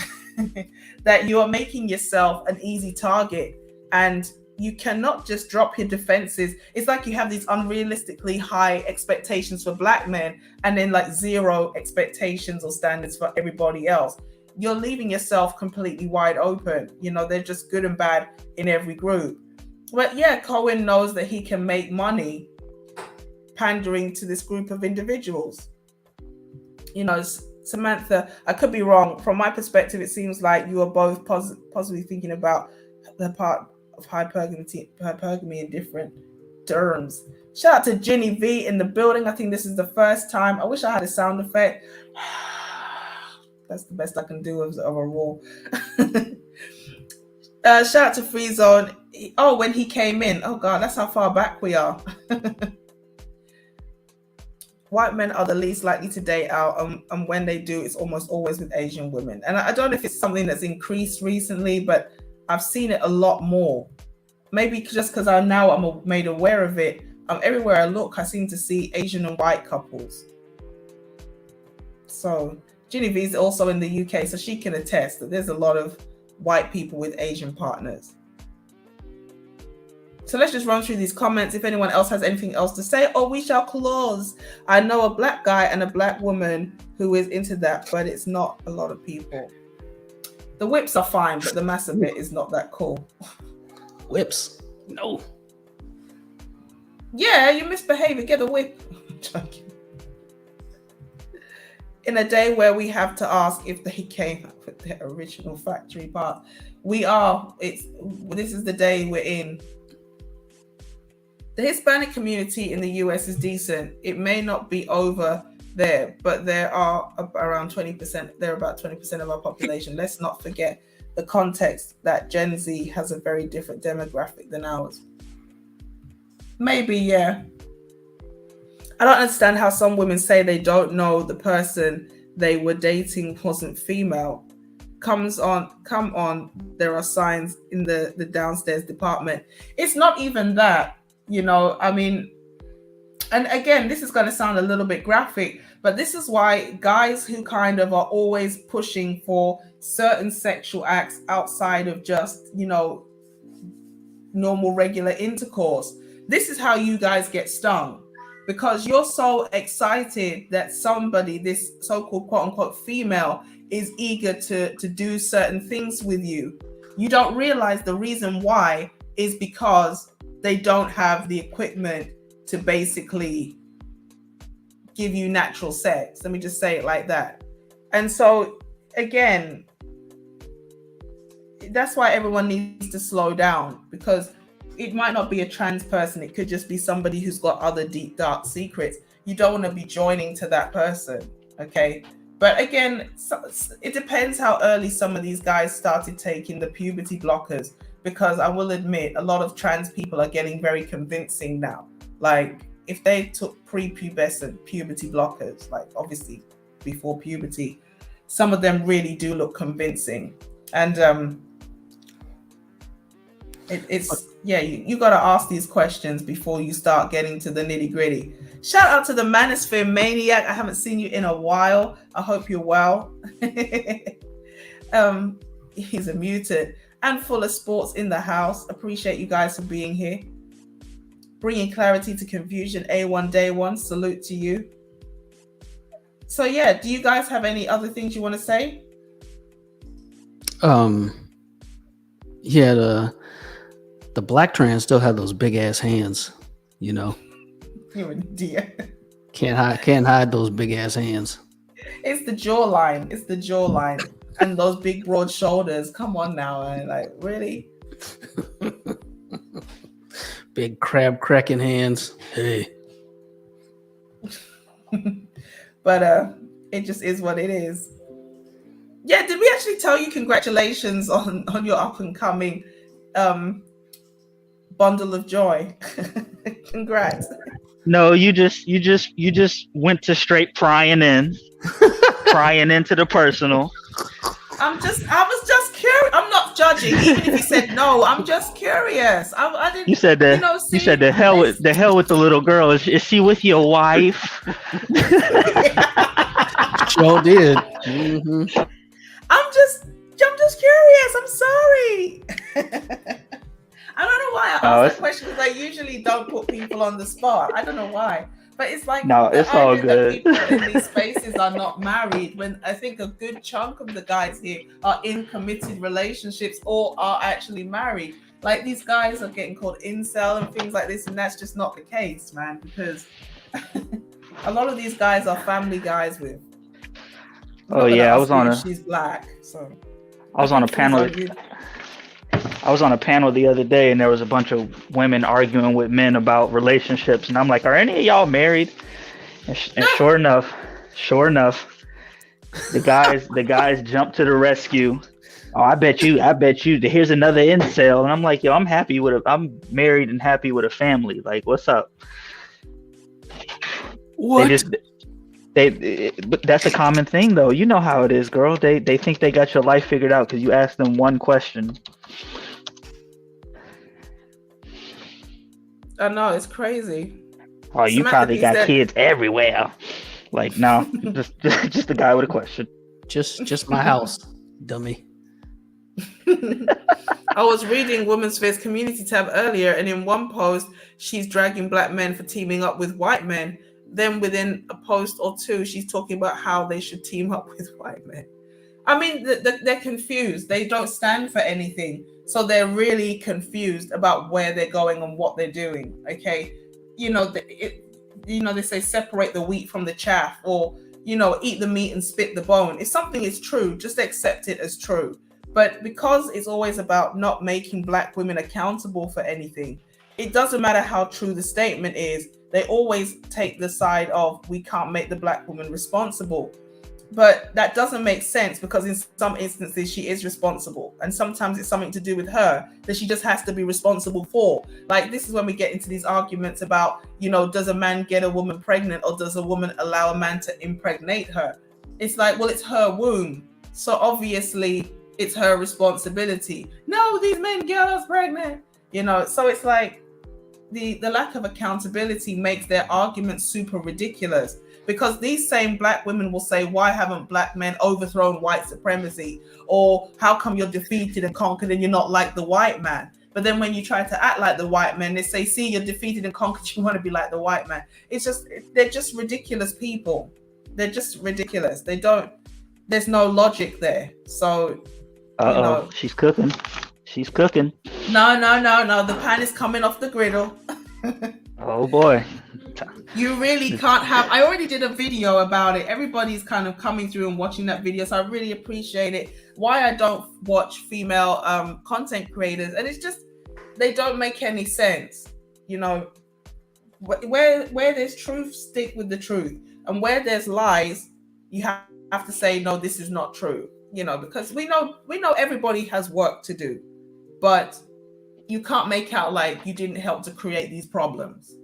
that you are making yourself an easy target and you cannot just drop your defenses. It's like you have these unrealistically high expectations for black men and then like zero expectations or standards for everybody else. You're leaving yourself completely wide open. They're just good and bad in every group. But yeah, Cohen knows that he can make money pandering to this group of individuals. Samantha, I could be wrong. From my perspective, it seems like you are both possibly thinking about the part of hypergamy in different terms. Shout out to Ginny V in the building. I think this is the first time. I wish I had a sound effect. That's the best I can do of a roar. Shout out to Free Zone. Oh, when he came in. Oh God, that's how far back we are. White men are the least likely to date out, and when they do, it's almost always with Asian women. And I don't know if it's something that's increased recently, but I've seen it a lot more. Maybe just because I'm made aware of it. Everywhere I look, I seem to see Asian and white couples. So Genevieve is also in the UK, so she can attest that there's a lot of white people with Asian partners. So let's just run through these comments. If anyone else has anything else to say, we shall close. I know a black guy and a black woman who is into that, but it's not a lot of people. The whips are fine, but the Massa bit is not that cool. Whips? No. Yeah, you misbehave, get a whip. In a day where we have to ask if they came up with their original factory part, this is the day we're in. The Hispanic community in the US is decent. It may not be over there, but there are around 20%. They're about 20% of our population. Let's not forget the context that Gen Z has a very different demographic than ours. Maybe, yeah. I don't understand how some women say they don't know the person they were dating wasn't female. Come on, there are signs in the downstairs department. It's not even that, you know, I mean, and again, this is going to sound a little bit graphic, but this is why guys who kind of are always pushing for certain sexual acts outside of just, you know, normal regular intercourse, this is how you guys get stung, because you're so excited that somebody, this so-called quote unquote female, is eager to do certain things with you. You don't realize the reason why is because they don't have the equipment to basically give you natural sex. Let me just say it like that. And so again, that's why everyone needs to slow down, because it might not be a trans person. It could just be somebody who's got other deep, dark secrets. You don't want to be joining to that person, okay? But again, it depends how early some of these guys started taking the puberty blockers, because I will admit a lot of trans people are getting very convincing now. Like if they took prepubescent puberty blockers, like obviously before puberty, some of them really do look convincing. And it's yeah, you got to ask these questions before you start getting to the nitty gritty. Shout out to the Manosphere Maniac. I haven't seen you in a while. I hope you're well. He's a mutant. And Full of Sports in the house. Appreciate you guys for being here. Bringing clarity to confusion. A1 Day 1. Salute to you. So yeah, do you guys have any other things you want to say? Yeah, the black trans still have those big ass hands, you know. You're an idiot. Can't hide those big ass hands. It's the jawline. It's the jawline. And those big broad shoulders. Come on now, man. Like, really? Big crab cracking hands. Hey. But it just is what it is. Yeah, did we actually tell you congratulations on your up and coming bundle of joy? Congrats. No, you just went to straight prying into the personal. I was just curious. I'm not judging, even if you said no. I'm just curious. I didn't. You said that. You said the hell with the little girl. Is she with your wife? Sure did. Mm-hmm. I'm just curious. I'm sorry. I don't know why I asked that question, because I usually don't put people on the spot. I don't know why. But it's like, no, it's all good. People in these spaces are not married, when I think a good chunk of the guys here are in committed relationships or are actually married. Like, these guys are getting called incel and things like this, and that's just not the case, man, because a lot of these guys are family guys with. Oh yeah, she's black, so I was on a panel. I was on a panel the other day, and there was a bunch of women arguing with men about relationships, and I'm like, "Are any of y'all married?" And sure enough, the guys jumped to the rescue. Oh, I bet you. Here's another incel, and I'm like, "Yo, I'm married and happy with a family. Like, what's up?" What? But that's a common thing, though. You know how it is, girl. They think they got your life figured out because you asked them one question. I know, it's crazy. Oh, you probably got kids everywhere. Like, no, just a guy with a question. Just my house, dummy. I was reading Women's Face Community tab earlier, and in one post, she's dragging black men for teaming up with white men. Then within a post or two, she's talking about how they should team up with white men. I mean, they're confused. They don't stand for anything. So they're really confused about where they're going and what they're doing. Okay. They say separate the wheat from the chaff, or, eat the meat and spit the bone. If something is true, just accept it as true. But because it's always about not making black women accountable for anything, it doesn't matter how true the statement is, they always take the side of we can't make the black woman responsible. But that doesn't make sense, because in some instances she is responsible, and sometimes it's something to do with her that she just has to be responsible for. Like, this is when we get into these arguments about, you know, does a man get a woman pregnant, or does a woman allow a man to impregnate her? It's like, well, it's her womb, so obviously it's her responsibility. No, these men get us pregnant, you know. So it's like the lack of accountability makes their arguments super ridiculous. Because these same black women will say, why haven't black men overthrown white supremacy? Or how come you're defeated and conquered and you're not like the white man? But then when you try to act like the white man, they say, see, you're defeated and conquered, you want to be like the white man. It's just, they're just ridiculous people. They're just ridiculous. There's no logic there. So, you know. She's cooking. She's cooking. No. The pan is coming off the griddle. Oh boy. You really can't have. I already did a video about it. Everybody's kind of coming through and watching that video, so I really appreciate it. Why I don't watch female content creators, and it's just they don't make any sense. You know, where there's truth, stick with the truth, and where there's lies, you have to say no, this is not true. You know, because we know everybody has work to do, but you can't make out like you didn't help to create these problems.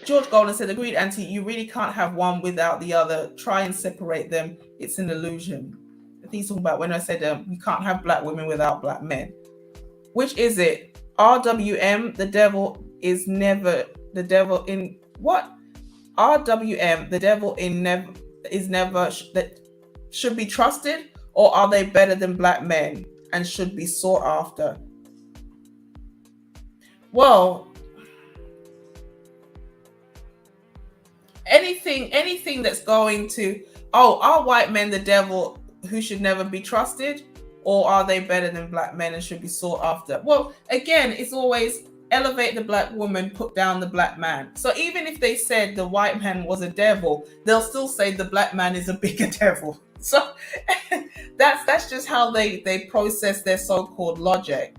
George Golden said, agreed, Auntie, you really can't have one without the other. Try and separate them. It's an illusion. I think he's talking about when I said you can't have black women without black men. Which is it? RWM, the devil is never, the devil in, what? RWM, the devil in never, is never, that should be trusted, or are they better than black men and should be sought after? Well, anything that's going to, are white men the devil who should never be trusted, or are they better than black men and should be sought after? Well, again, it's always elevate the black woman, put down the black man. So even if they said the white man was a devil, they'll still say the black man is a bigger devil. So that's just how they process their so-called logic.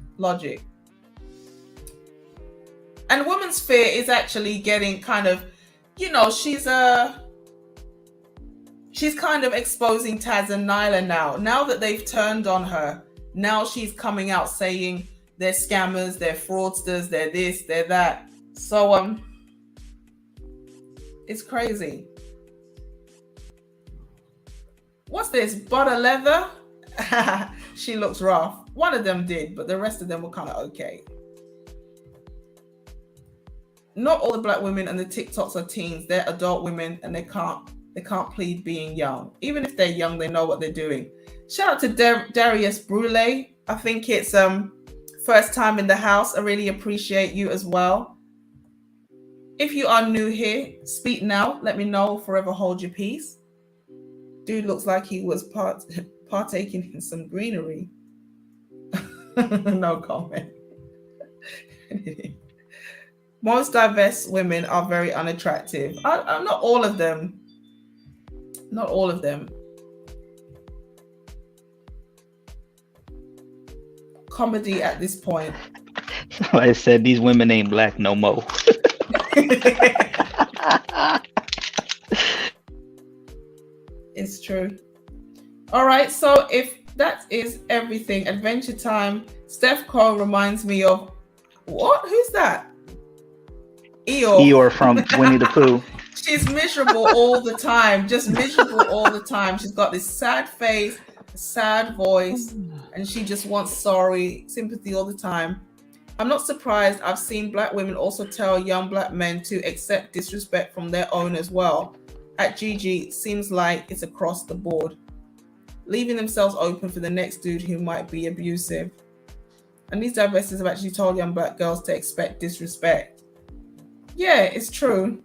And woman's fear is actually getting kind of, you know, she's kind of exposing Taz and Nyla now. Now that they've turned on her, now she's coming out saying they're scammers, they're fraudsters, they're this, they're that. So it's crazy. What's this? Butter leather? She looks rough. One of them did, but the rest of them were kind of okay. Not all the black women and the TikToks are teens. They're adult women, and they can't plead being young. Even if they're young, they know what they're doing. Shout out to Darius Brule. I think it's first time in the house. I really appreciate you as well. If you are new here, speak now. Let me know. Forever hold your peace. Dude looks like he was partaking in some greenery. No comment. Most divest women are very unattractive. I'm not all of them. Not all of them. Comedy at this point. Somebody said these women ain't black no more. It's true. All right, so if that is everything, Adventure Time. Steph Cole reminds me of what? Who's that? Eeyore from Winnie the Pooh. She's miserable all the time, just miserable all the time. She's got this sad face, sad voice, and she just wants sorry, sympathy all the time. I'm not surprised. I've seen black women also tell young black men to accept disrespect from their own as well. At GG, seems like it's across the board, leaving themselves open for the next dude who might be abusive. And these divestors have actually told young black girls to expect disrespect. Yeah, it's true.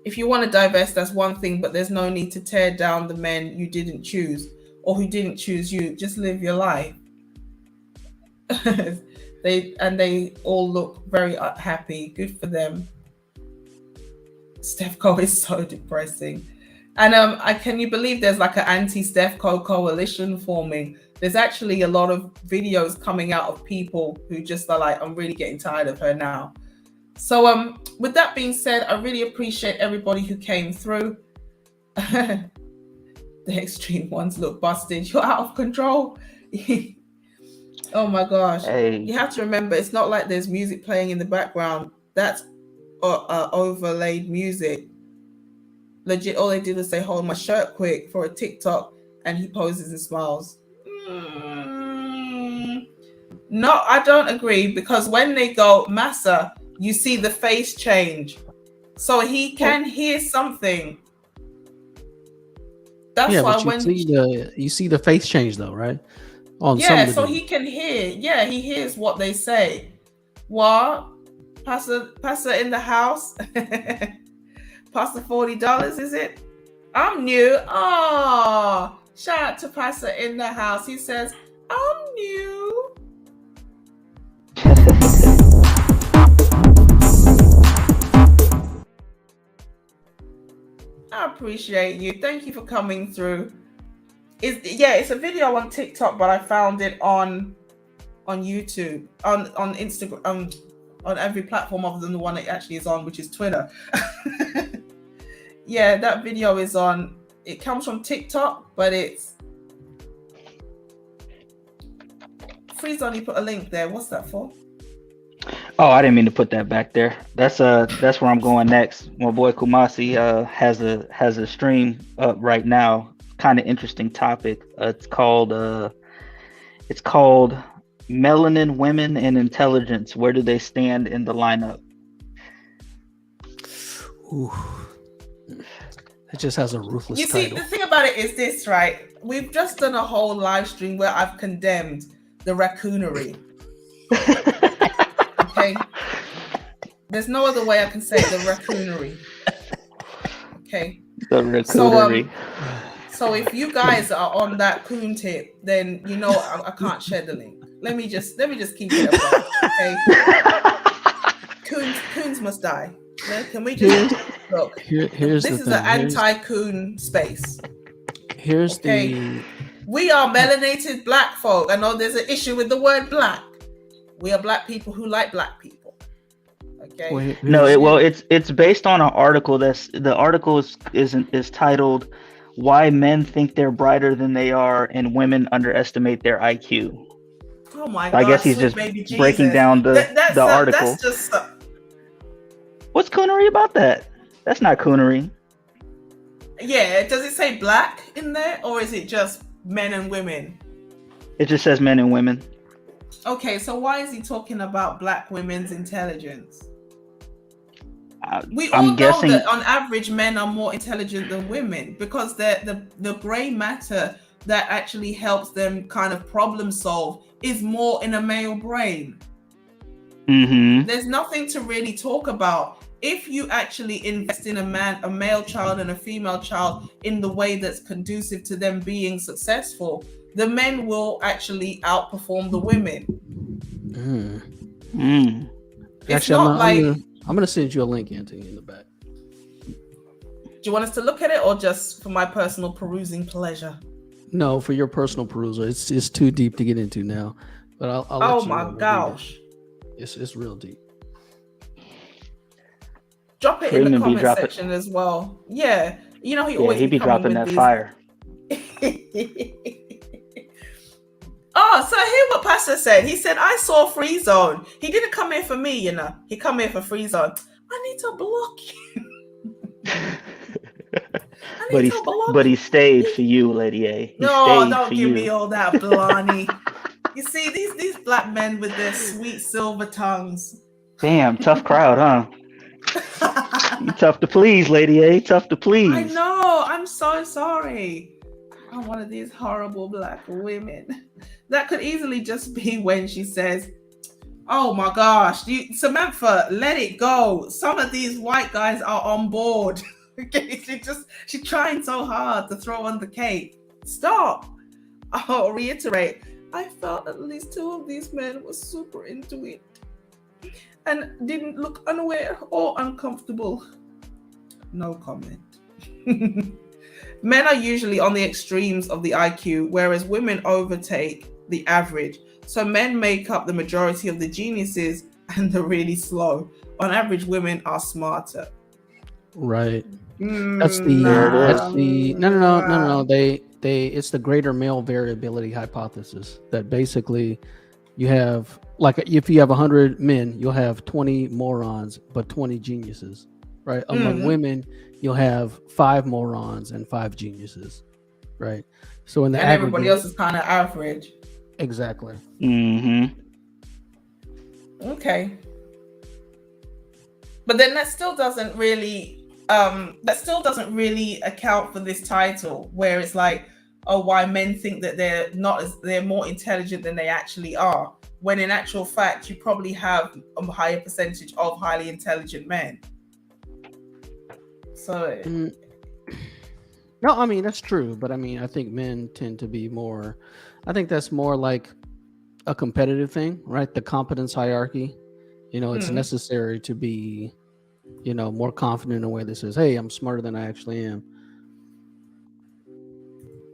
If you want to divest, that's one thing, but there's no need to tear down the men you didn't choose or who didn't choose you. Just live your life. They all look very happy. Good for them. Steph Cole is so depressing. And can you believe there's like an anti-Steph Cole coalition forming? There's actually a lot of videos coming out of people who just are like, I'm really getting tired of her now. So with that being said, I really appreciate everybody who came through. The extreme ones look busted. You're out of control. Oh my gosh. Hey, You have to remember, it's not like there's music playing in the background. That's overlaid music. Legit, all they did was say, hold my shirt quick for a TikTok, and he poses and smiles. No, I don't agree, because when they go Massa, you see the face change. So he can hear something. That's Yeah, why but when you see the face change though, right? On some yeah, of the so videos. he can hear. Yeah, he hears what they say. What? Pasta in the house? Pasta $40, is it? I'm new. Oh, shout out to Pasta in the house. He says, I'm new. I appreciate you. Thank you for coming through. It's a video on TikTok, but I found it on YouTube, on Instagram, on every platform other than the one it actually is on, which is Twitter. Yeah, that video is on. It comes from TikTok, but it's Freeze only put a link there. What's that for? oh, I didn't mean to put that back there. That's where I'm going next. My boy Kumasi has a stream up right now. Kind of interesting topic. It's called Melanin Women and Intelligence. Where do they stand in the lineup? Ooh. It just has a ruthless You title. see, the thing about it is this, right? We've just done a whole live stream where I've condemned the raccoonery. Okay? There's no other way I can say it, the raccoonery. Okay? The raccoonery. So if you guys are on that coon tip, then you know I can't share the link. Let me just keep it above, okay? Coons must die. Can we just look? Here's this is an anti-coon space. Here's okay? We are melanated black folk. I know there's an issue with the word black. We are black people who like black people. Okay. It's based on an article. The article is titled "Why Men Think They're Brighter Than They Are and Women Underestimate Their IQ." Oh my God! I guess he's just breaking down the article. That's just. What's coonery about that? That's not coonery. Yeah, does it say black in there, or is it just men and women? It just says men and women. Okay, so why is he talking about black women's intelligence? We all know that on average men are more intelligent than women, because the gray matter that actually helps them kind of problem solve is more in a male brain. Mm-hmm. There's nothing to really talk about. If you actually invest in a male child and a female child in the way that's conducive to them being successful, the men will actually outperform the women. It's actually, not I'm gonna send you a link, Anthony, in the back. Do you want us to look at it, or just for my personal perusing pleasure? No, for your personal perusal. It's too deep to get into now. But I'll let oh you my know gosh. It's real deep. Drop it in the comment section as well. Yeah, you know he be dropping that fire. Oh, so hear what Pastor said. He said, I saw Free Zone. He didn't come here for me, you know. He come here for Free Zone. I need to block you. But he stayed for you, Lady A. No, don't give me all that, Blarney. You see, these black men with their sweet silver tongues. Damn, tough crowd, huh? You tough to please, Lady A. Tough to please. I know. I'm so sorry. I'm one of these horrible black women. That could easily just be when she says, oh my gosh, Samantha, let it go. Some of these white guys are on board. Okay, she's trying so hard to throw on the cape. Stop. I'll reiterate. I felt at least 2 of these men were super into it and didn't look unaware or uncomfortable. No comment. Men are usually on the extremes of the IQ, whereas women overtake the average. So men make up the majority of the geniuses and the really slow. On average, women are smarter. Right. That's No. It's the greater male variability hypothesis that basically you have, like, if you have 100 men, you'll have 20 morons, but 20 geniuses, right? Among women, you'll have 5 morons and 5 geniuses, right? So in the aggregate, everybody else is kind of average. Exactly. Mm-hmm. Okay. But then that still doesn't really account for this title, where it's like, oh, why men think that they're more intelligent than they actually are, when in actual fact you probably have a higher percentage of highly intelligent men. So no, I mean, that's true, but I mean, I think men tend to be more, I think that's more like a competitive thing, right? The competence hierarchy, it's necessary to be, more confident in a way that says, hey, I'm smarter than I actually am.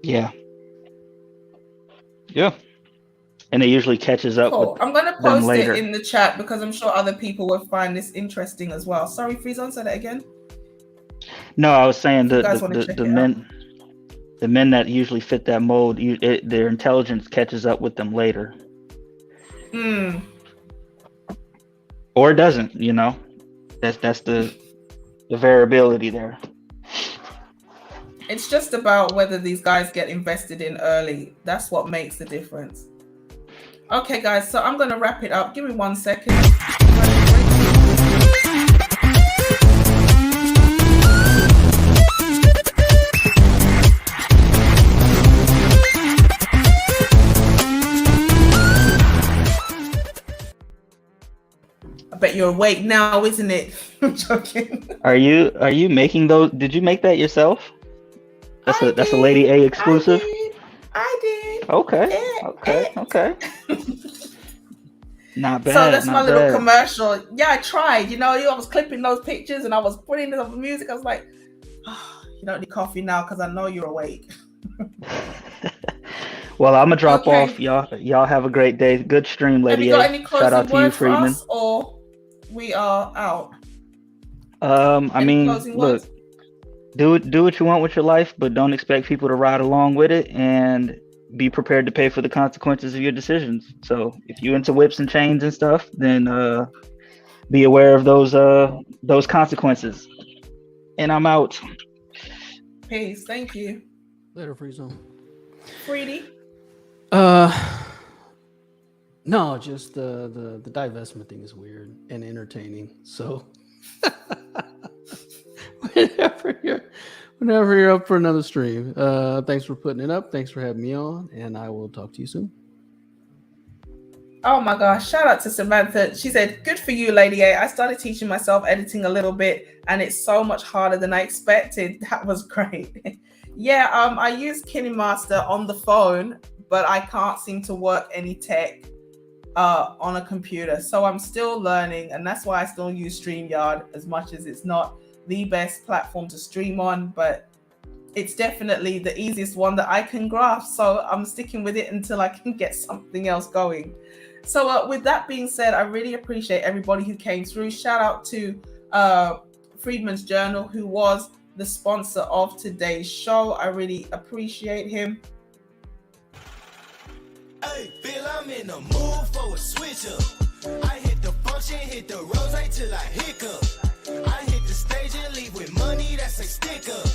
Yeah. And it usually catches up with I'm going to them post later. it in the chat because I'm sure other people will find this interesting as well. Sorry, Friezon, say that again. No, I was saying the men that usually fit that mold, their intelligence catches up with them later. Or it doesn't, That's the variability there. It's just about whether these guys get invested in early. That's what makes the difference. Okay, guys, so I'm going to wrap it up. Give me 1 second. I bet you're awake now, isn't it? I'm joking. Are you making those? Did you make that yourself? That's a Lady A exclusive. I did. Okay. Not bad. So that's my little commercial. Yeah, I tried. I was clipping those pictures and I was putting it on music. I was like, oh, you don't need coffee now because I know you're awake. Well, I'm gonna drop off. Y'all have a great day. Good stream, Lady A. Have you got any closing Shout out to you, words for Friedman. us, or we are out? I mean, look, do what you want with your life, but don't expect people to ride along with it, and be prepared to pay for the consequences of your decisions. So if you're into whips and chains and stuff, then be aware of those consequences. And I'm out. Peace. Thank you. Later, Friezone. Freedy. No, just the divestment thing is weird and entertaining. So whenever you're up for another stream, thanks for putting it up. Thanks for having me on, and I will talk to you soon. Oh my gosh, shout out to Samantha. She said, good for you, Lady A. I started teaching myself editing a little bit, and it's so much harder than I expected. That was great. Yeah, I use KineMaster on the phone, but I can't seem to work any tech on a computer. So I'm still learning, and that's why I still use StreamYard, as much as it's not the best platform to stream on, but it's definitely the easiest one that I can grasp. So I'm sticking with it until I can get something else going. So with that being said, I really appreciate everybody who came through. Shout out to Freedman's Journal, who was the sponsor of today's show. I really appreciate him. Hey, feel I'm in the mood for a switch up. I hit the function, hit the rose till I hiccup. I hit the stage and leave with money that's a stick up.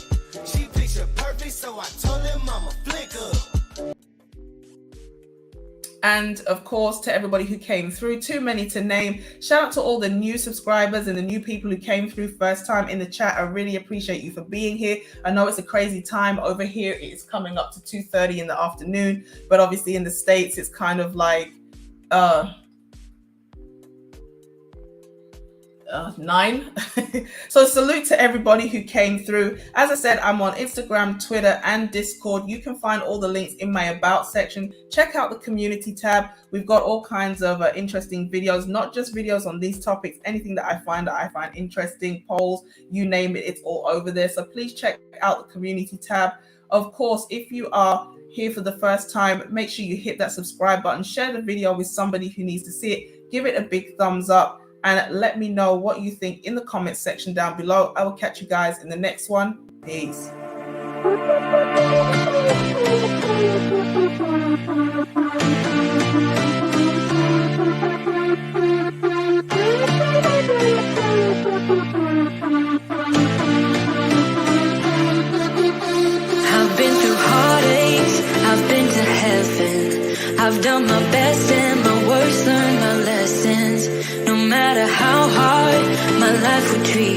She picture perfect, so I told him I'm a flick up. And of course, to everybody who came through, too many to name. Shout out to all the new subscribers and the new people who came through first time in the chat. I really appreciate you for being here. I know it's a crazy time over here. It's coming up to 2:30 in the afternoon, but obviously in the States, it's kind of like 9. So salute to everybody who came through. As I said, I'm on Instagram, Twitter, and Discord. You can find all the links in my about section. Check out the community tab. We've got all kinds of interesting videos, not just videos on these topics, anything that I find interesting, polls, you name it, it's all over there. So please check out the community tab. Of course, if you are here for the first time, make sure you hit that subscribe button, share the video with somebody who needs to see it, give it a big thumbs up, and let me know what you think in the comment section down below. I will catch you guys in the next one. Peace. I've been through heartaches, I've been to heaven. I've done my best and my worst, learned my lessons. No matter how hard my life would treat